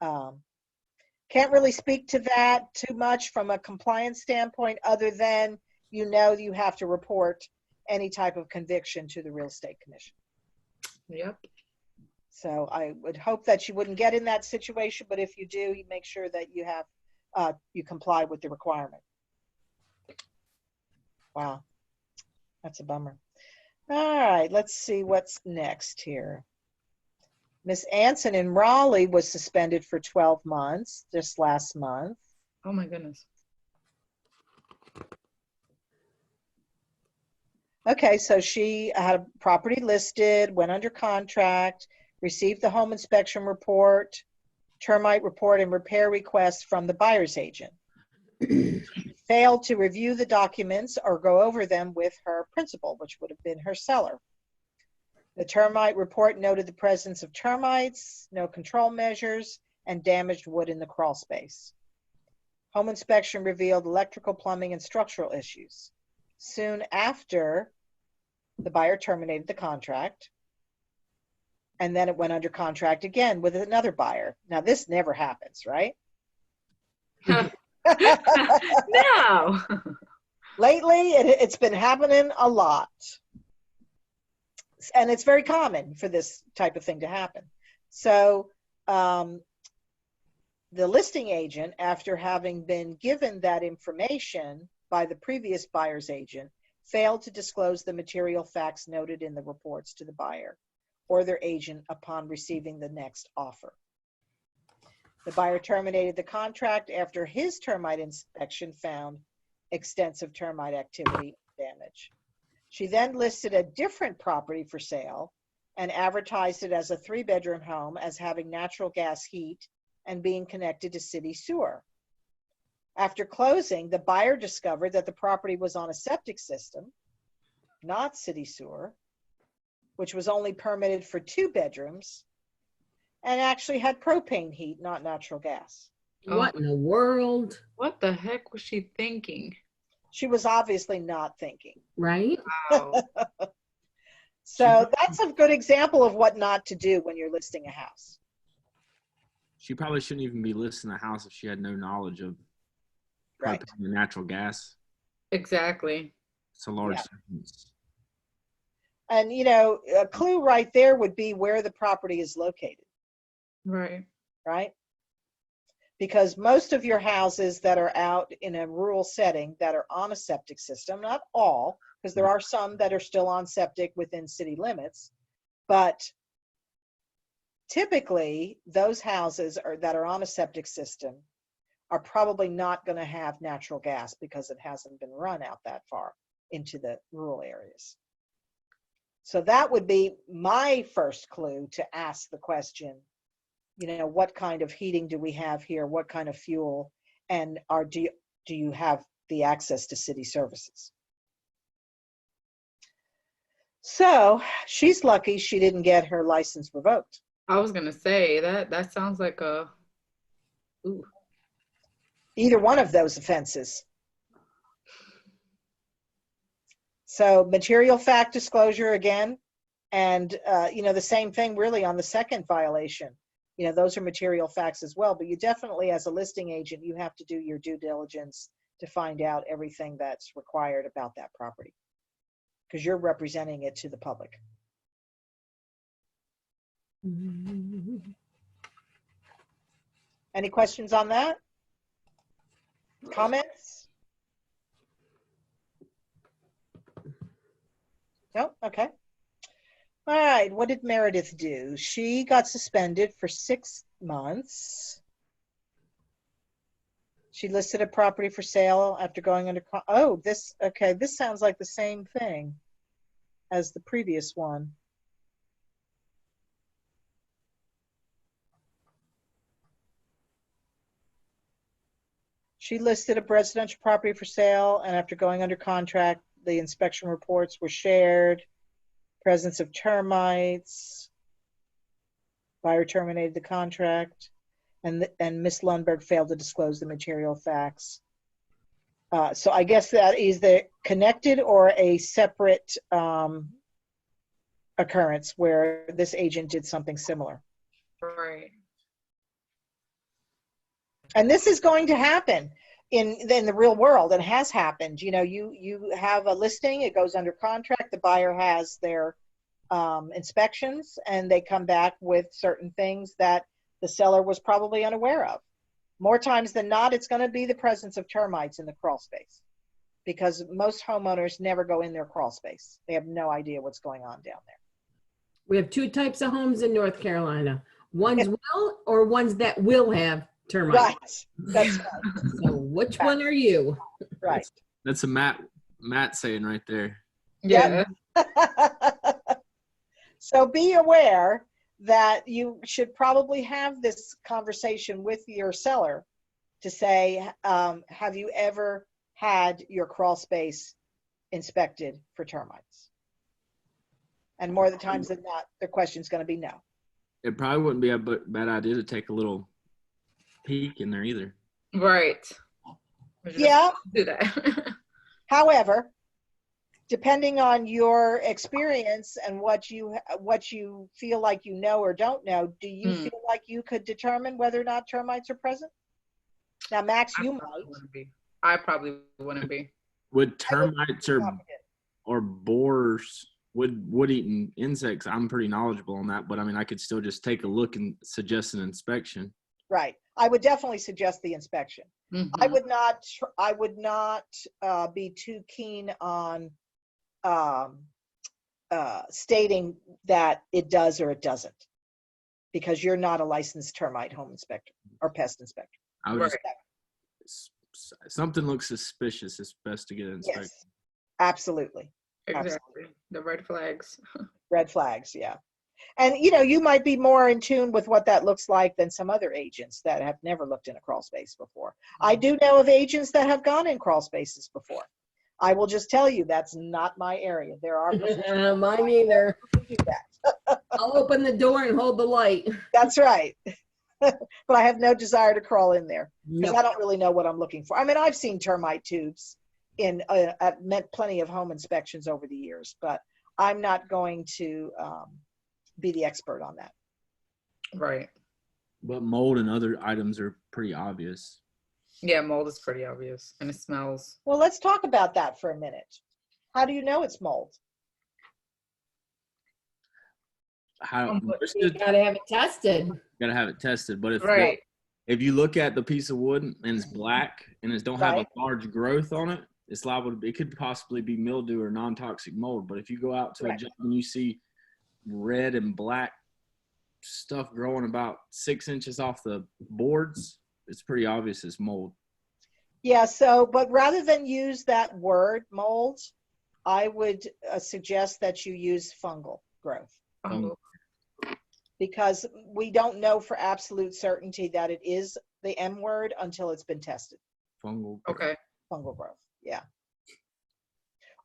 Can't really speak to that too much from a compliance standpoint, other than you have to report any type of conviction to the real estate commission. Yep. So I would hope that you wouldn't get in that situation, but if you do, you make sure that you comply with the requirement. Wow, that's a bummer. All right, let's see what's next here. Miss Anson in Raleigh was suspended for 12 months just last month. Oh my goodness. Okay, so she had a property listed, went under contract, received the home inspection report, termite report, and repair request from the buyer's agent. Failed to review the documents or go over them with her principal, which would have been her seller. The termite report noted the presence of termites, no control measures, and damaged wood in the crawl space. Home inspection revealed electrical, plumbing, and structural issues. Soon after, the buyer terminated the contract, and then it went under contract again with another buyer. Now, this never happens, right? No. Lately, it's been happening a lot. And it's very common for this type of thing to happen. So the listing agent, after having been given that information by the previous buyer's agent, failed to disclose the material facts noted in the reports to the buyer or their agent upon receiving the next offer. The buyer terminated the contract after his termite inspection found extensive termite activity and damage. She then listed a different property for sale and advertised it as a 3-bedroom home as having natural gas heat and being connected to city sewer. After closing, the buyer discovered that the property was on a septic system, not city sewer, which was only permitted for 2 bedrooms and actually had propane heat, not natural gas. What in the world? What the heck was she thinking? She was obviously not thinking. Right? Wow. So that's a good example of what not to do when you're listing a house. She probably shouldn't even be listing a house if she had no knowledge of Right. propane and natural gas. Exactly. It's a large Yeah. difference. And, a clue right there would be where the property is located, Right. right? Because most of your houses that are out in a rural setting that are on a septic system, not all, because there are some that are still on septic within city limits, but typically those houses that are on a septic system are probably not going to have natural gas because it hasn't been run out that far into the rural areas. So that would be my first clue to ask the question, what kind of heating do we have here? What kind of fuel? And do you have the access to city services? So she's lucky she didn't get her license revoked. I was gonna say that sounds like a Either one of those offenses. So material fact disclosure again, and the same thing really on the second violation. Those are material facts as well, but you definitely, as a listing agent, you have to do your due diligence to find out everything that's required about that property because you're representing it to the public. Any questions on that? Comments? No? Okay. All right, what did Meredith do? She got suspended for 6 months. She listed a property for sale after going under, this sounds like the same thing as the previous one. She listed a residential property for sale, and after going under contract, the inspection reports were shared. Presence of termites. Buyer terminated the contract, and Ms. Lundberg failed to disclose the material facts. So I guess that is either connected or a separate occurrence where this agent did something similar. Right. And this is going to happen in the real world, and has happened. You know, you have a listing, it goes under contract, the buyer has their inspections, and they come back with certain things that the seller was probably unaware of. More times than not, it's going to be the presence of termites in the crawl space, because most homeowners never go in their crawl space. They have no idea what's going on down there. We have two types of homes in North Carolina. Ones will, or ones that will have termites. Right. That's right. So which one are you? Right. That's a Matt saying right there. Yeah. So be aware that you should probably have this conversation with your seller to say, have you ever had your crawl space inspected for termites? And more of the times than not, their question's going to be no. It probably wouldn't be a bad idea to take a little peek in there either. Right. Yeah. Do that. However, depending on your experience and what you feel like you know or don't know, do you feel like you could determine whether or not termites are present? Now, Max, you might. I probably wouldn't be. Would termites or borers, wood-eating insects, I'm pretty knowledgeable on that, but I mean, I could still just take a look and suggest an inspection. Right. I would definitely suggest the inspection. Mhm. I would not be too keen on stating that it does or it doesn't, because you're not a licensed termite home inspector or pest inspector. I would Right. just, something looks suspicious, it's best to get it inspected. Yes, absolutely. Exactly. The red flags. Red flags, yeah. And you know, you might be more in tune with what that looks like than some other agents that have never looked in a crawl space before. I do know of agents that have gone in crawl spaces before. I will just tell you, that's not my area. There are Mine either. who do that. I'll open the door and hold the light. That's right. But I have no desire to crawl in there because Nope. I don't really know what I'm looking for. I mean, I've seen termite tubes in at plenty of home inspections over the years, but I'm not going to be the expert on that. Right. But mold and other items are pretty obvious. Yeah, mold is pretty obvious, and it smells. Well, let's talk about that for a minute. How do you know it's mold? You gotta have it tested. Gotta have it tested, but Right. if you look at the piece of wood and it's black and it don't have Right. a large growth on it, it's liable to be, it could possibly be mildew or non-toxic mold. But if you go out to Correct. a job and you see red and black stuff growing about 6 inches off the boards, it's pretty obvious it's mold. Yeah, so, but rather than use that word mold, I would suggest that you use fungal growth, because we don't know for absolute certainty that it is the M word until it's been tested. Fungal. Okay. Fungal growth, yeah.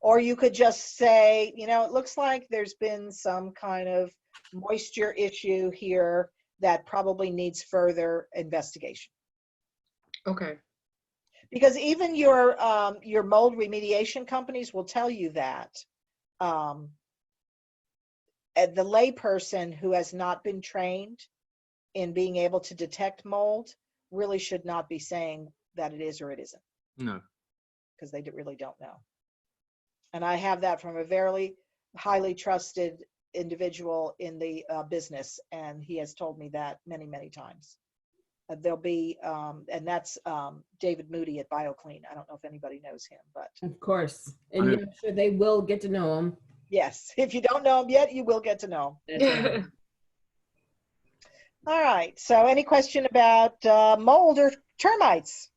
Or you could just say, you know, it looks like there's been some kind of moisture issue here that probably needs further investigation. Okay. Because even your mold remediation companies will tell you that the layperson who has not been trained in being able to detect mold really should not be saying that it is or it isn't, No. because they really don't know. And I have that from a very highly trusted individual in the business, and he has told me that many, many times. There'll be, and that's David Moody at BioClean. I don't know if anybody knows him, but Of course. And I'm sure they will get to know him. yes, if you don't know him yet, you will get to know him. That's right. All right, so any question about mold or termites?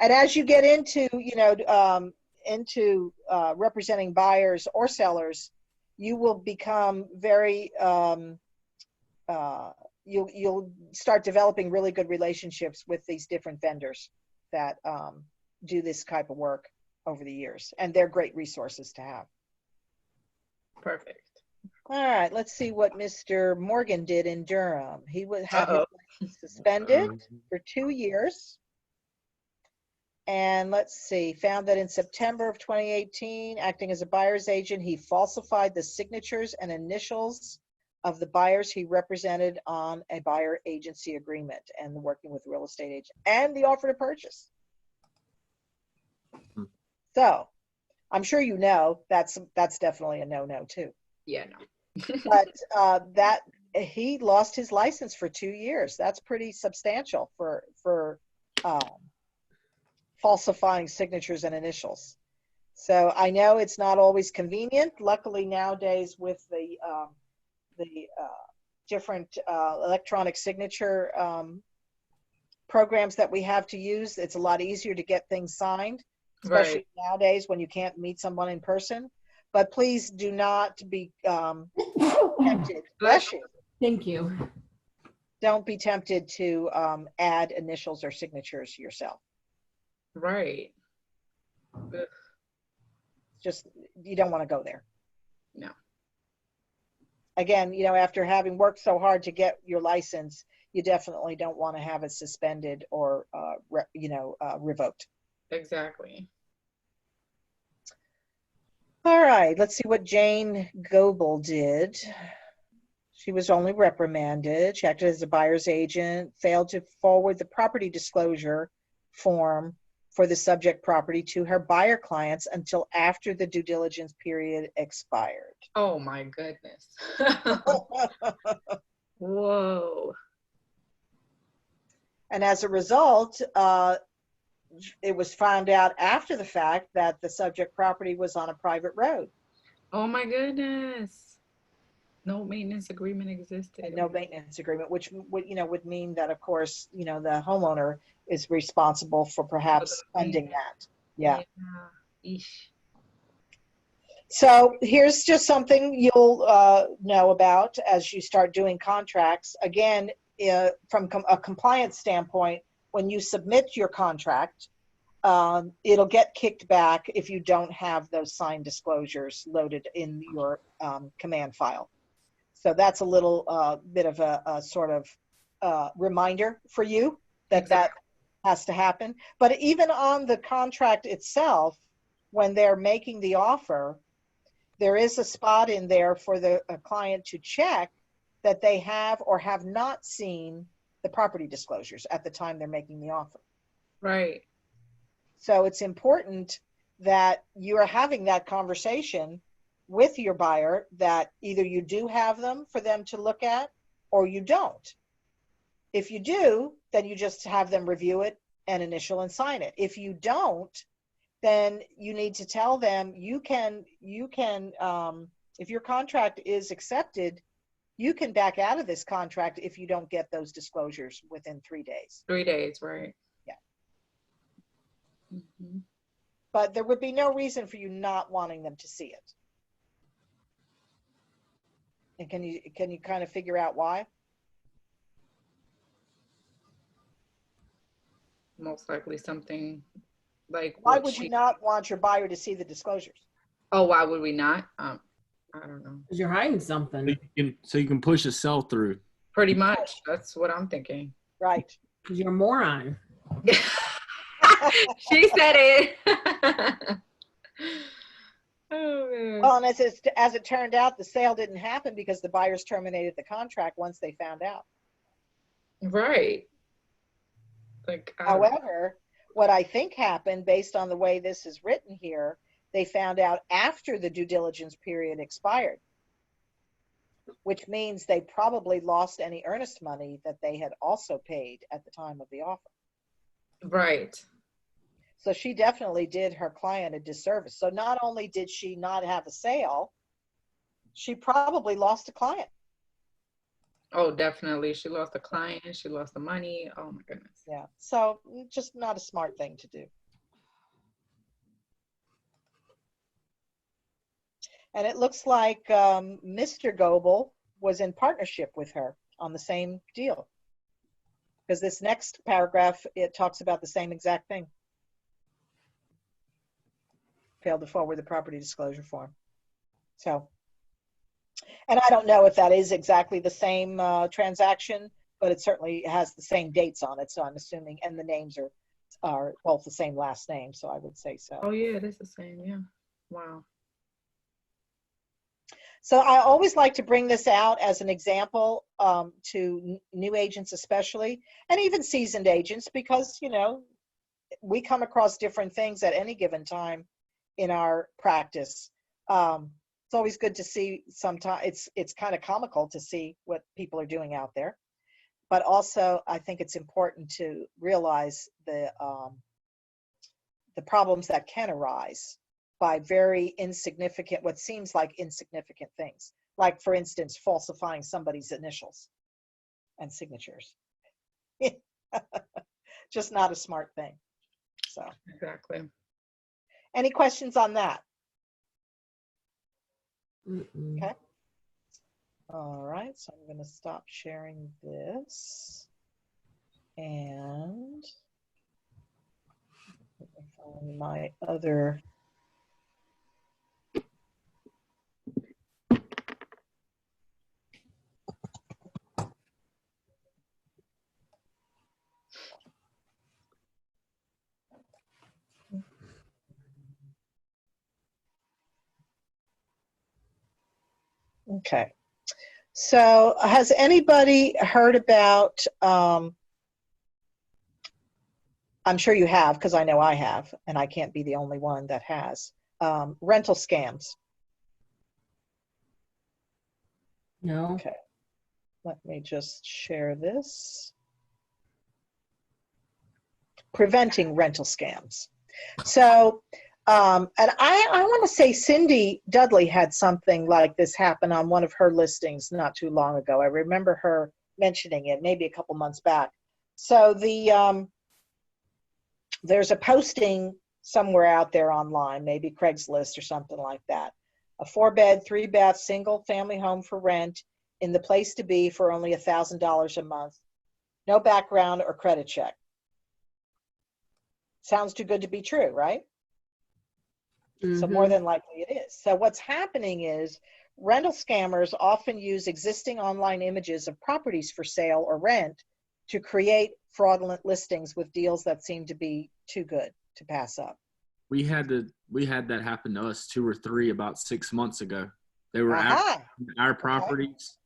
And as you get into, you know, representing buyers or sellers, you will become very, you'll start developing really good relationships with these different vendors that do this type of work over the years, and they're great resources to have. Perfect. All right, let's see what Mr. Morgan did in Durham. He would have his Uh-oh. license suspended for 2 years. And let's see, found that in September of 2018, acting as a buyer's agent, he falsified the signatures and initials of the buyers he represented on a buyer agency agreement and working with real estate agent and the offer to purchase. So I'm sure you know that's definitely a no-no too. Yeah, no. But that he lost his license for 2 years. That's pretty substantial for falsifying signatures and initials. So I know it's not always convenient. Luckily nowadays with the different electronic signature programs that we have to use, it's a lot easier to get things signed, especially nowadays when you can't meet someone in person. But please do not be tempted. Bless you. Thank you. Don't be tempted to add initials or signatures yourself. Right. Just, you don't want to go there. No. Again, you know, after having worked so hard to get your license, you definitely don't want to have it suspended or, revoked. Exactly. All right, let's see what Jane Goebel did. She was only reprimanded. She acted as a buyer's agent, failed to forward the property disclosure form for the subject property to her buyer clients until after the due diligence period expired. Oh my goodness. Whoa. And as a result, it was found out after the fact that the subject property was on a private road. Oh my goodness. No maintenance agreement existed. And no maintenance agreement, which would mean that, of course, the homeowner is responsible for perhaps funding that. Yeah. Eesh. So here's just something you'll know about as you start doing contracts. Again, from a compliance standpoint, when you submit your contract, it'll get kicked back if you don't have those signed disclosures loaded in your command file. So that's a little bit of a sort of reminder for you that has to happen. But even on the contract itself, when they're making the offer, there is a spot in there for the client to check that they have or have not seen the property disclosures at the time they're making the offer. Right. So it's important that you are having that conversation with your buyer that either you do have them for them to look at or you don't. If you do, then you just have them review it and initial and sign it. If you don't, then you need to tell them you can if your contract is accepted, you can back out of this contract if you don't get those disclosures within 3 days. 3 days, right? Yeah. Mm-hmm. But there would be no reason for you not wanting them to see it. And can you kind of figure out why? Most likely something like. Why would you not want your buyer to see the disclosures? Oh, why would we not? I don't know. Because you're hiding something. So you can push a sell through. Pretty much. That's what I'm thinking. Right. Because you're a moron. She said it. Oh, man. Well, and as it turned out, the sale didn't happen because the buyers terminated the contract once they found out. Right. Like, However, what I think happened based on the way this is written here, they found out after the due diligence period expired, which means they probably lost any earnest money that they had also paid at the time of the offer. right. So she definitely did her client a disservice. So not only did she not have a sale, she probably lost a client. Oh, definitely. She lost a client. She lost the money. Oh my goodness. Yeah. So just not a smart thing to do. And it looks like Mr. Goebel was in partnership with her. on the same deal. Because this next paragraph, it talks about the same exact thing. Failed to forward the property disclosure form. So, and I don't know if that is exactly the same transaction, but it certainly has the same dates on it. So I'm assuming, and the names are both the same last name. So I would say so. Oh yeah, it is the same. Yeah. Wow. So I always like to bring this out as an example to new agents especially, and even seasoned agents, because, you know, we come across different things at any given time in our practice. It's always good to see. Sometimes it's kind of comical to see what people are doing out there, but also I think it's important to realize the problems that can arise by very insignificant, what seems like insignificant things. Like, for instance, falsifying somebody's initials and signatures. Just not a smart thing. So, Exactly. any questions on that? Mm-mm. Okay. All right, so I'm going to stop sharing this. And let me find my other. Okay. So has anybody heard about, I'm sure you have, because I know I have, and I can't be the only one that has, rental scams? No. Okay. Let me just share this. Preventing rental scams. So, and I want to say Cindy Dudley had something like this happen on one of her listings not too long ago. I remember her mentioning it maybe a couple months back. So there's a posting somewhere out there online, maybe Craigslist or something like that. A 4-bed, 3-bath, single family home for rent in the place to be for only $1,000 a month. No background or credit check. Sounds too good to be true, right? So more than likely it is. So what's happening is rental scammers often use existing online images of properties for sale or rent to create fraudulent listings with deals that seem to be too good to pass up. We had that happen to us 2 or 3 about 6 months ago. They were Aha. our properties,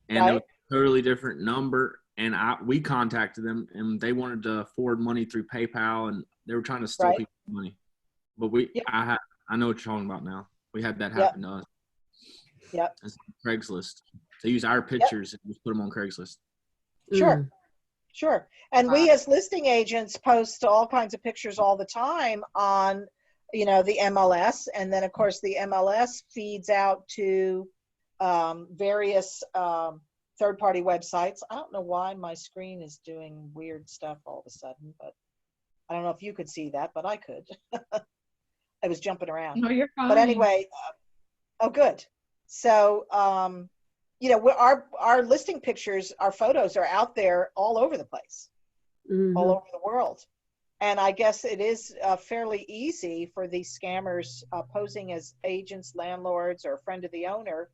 and Right. it was a totally different number. And we contacted them, and they wanted to forward money through PayPal, and they were trying to steal Right. people's money. But Yep. I know what you're talking about now. We had that Yep. happen to us. Yep. It's Craigslist. They use our pictures and just put them on Craigslist. Sure. Sure. And we as listing agents post all kinds of pictures all the time on, you know, the MLS. And then of course the MLS feeds out to various third-party websites. I don't know why my screen is doing weird stuff all of a sudden, but I don't know if you could see that, but I could. I was jumping around. No, you're fine. But anyway, oh, good. So, you know, our listing pictures, our photos are out there all over the place, all over the world. And I guess it is fairly easy for these scammers posing as agents, landlords, or a friend of the owner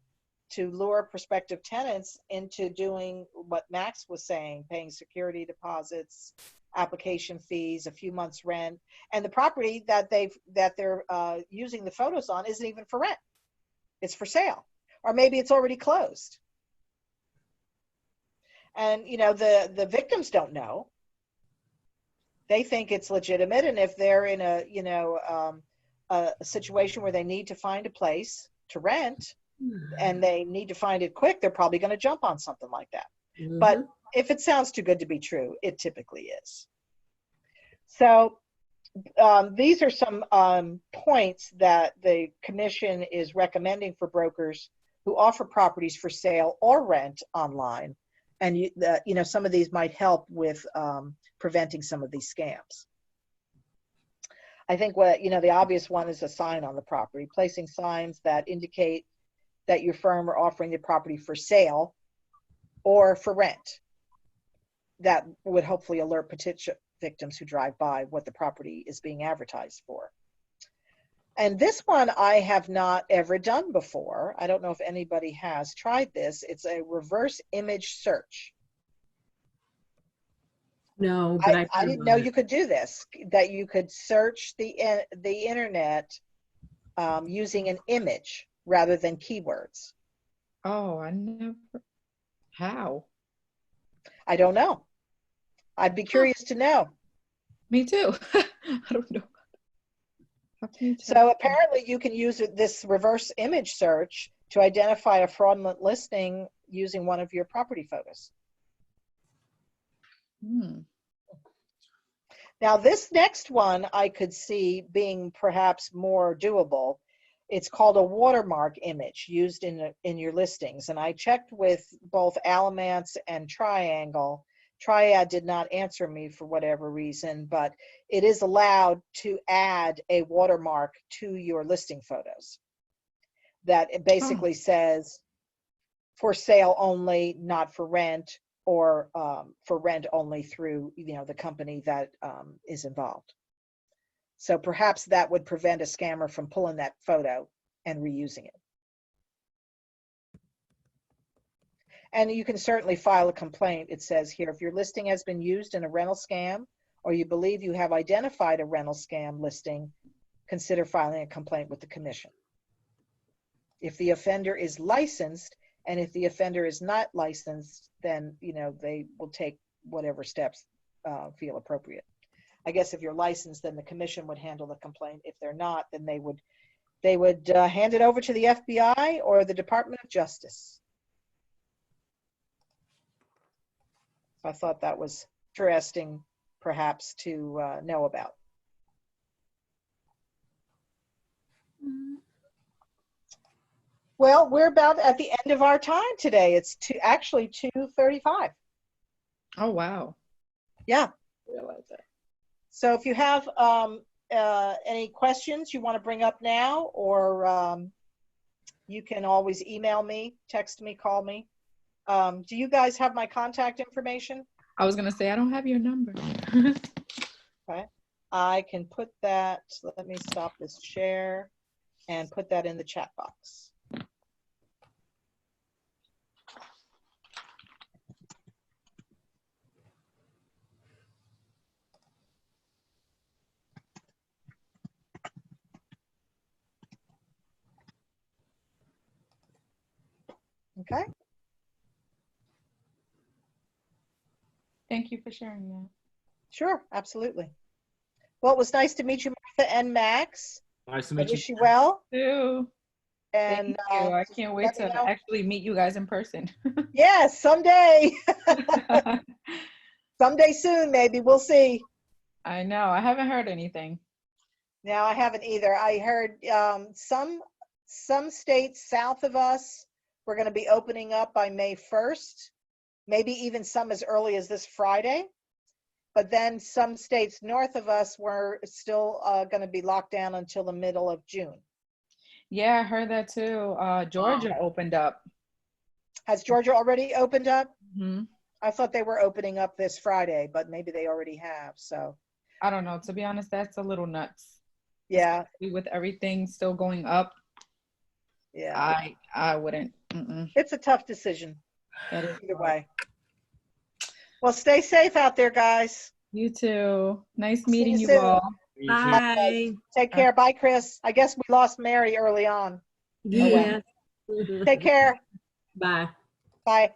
to lure prospective tenants into doing what Max was saying, paying security deposits, application fees, a few months rent, and the property that they're using the photos on isn't even for rent. It's for sale, or maybe it's already closed. And you know, the victims don't know. They think it's legitimate, and if they're in a, you know, a situation where they need to find a place to rent and they need to find it quick, they're probably going to jump on something like that. But if it sounds too good to be true, it typically is. So these are some points that the commission is recommending for brokers who offer properties for sale or rent online. And you know, some of these might help with preventing some of these scams. I think what, you know, the obvious one is a sign on the property, placing signs that indicate that your firm are offering the property for sale or for rent. That would hopefully alert potential victims who drive by what the property is being advertised for. And this one I have not ever done before. I don't know if anybody has tried this. It's a reverse image search. No, but I didn't know you could do this, that you could search the internet using an image rather than keywords. Oh, I never. How? I don't know. I'd be curious to know. Me too. I don't know. How can you tell? So apparently you can use this reverse image search to identify a fraudulent listing using one of your property photos. Now this next one I could see being perhaps more doable. It's called a watermark image used in your listings. And I checked with both Alamance and Triangle. Triad did not answer me for whatever reason, but it is allowed to add a watermark to your listing photos. That it basically says for sale only, not for rent, or for rent only through, you know, the company that is involved. So perhaps that would prevent a scammer from pulling that photo and reusing it. And you can certainly file a complaint. It says here, if your listing has been used in a rental scam, or you believe you have identified a rental scam listing, consider filing a complaint with the commission. If the offender is licensed, and if the offender is not licensed, then, you know, they will take whatever steps feel appropriate. I guess if you're licensed, then the commission would handle the complaint. If they're not, then they would hand it over to the FBI or the Department of Justice. I thought that was interesting, perhaps, to know about. Well, we're about at the end of our time today. It's actually 2:35. Oh, wow. Yeah. I realize that. So if you have any questions you want to bring up now, or you can always email me, text me, call me. Do you guys have my contact information? I was going to say, I don't have your number. Okay. I can put that, let me stop this share and put that in the chat box. Okay. Thank you for sharing that. Sure, absolutely. Well, it was nice to meet you, Martha and Max. Nice to I meet you. wish you well. Too. And Thank you. I can't wait let me to know. actually meet you guys in person. Yes, someday. Someday soon, maybe. We'll see. I know. I haven't heard anything. No, I haven't either. I heard some states south of us were going to be opening up by May 1st, maybe even some as early as this Friday. But then some states north of us were still going to be locked down until the middle of June. Yeah, I heard that too. Georgia opened up. Has Georgia already opened up? Mm-hmm. I thought they were opening up this Friday, but maybe they already have. So I don't know. To be honest, that's a little nuts. yeah, With everything still going up, yeah, I wouldn't. it's a tough decision That is either way. Well, stay safe out there, guys. You too. Nice See meeting you you soon. all. Bye. Take care. Bye, Chris. I guess we lost Mary early on. Yeah. Take care. Bye. Bye.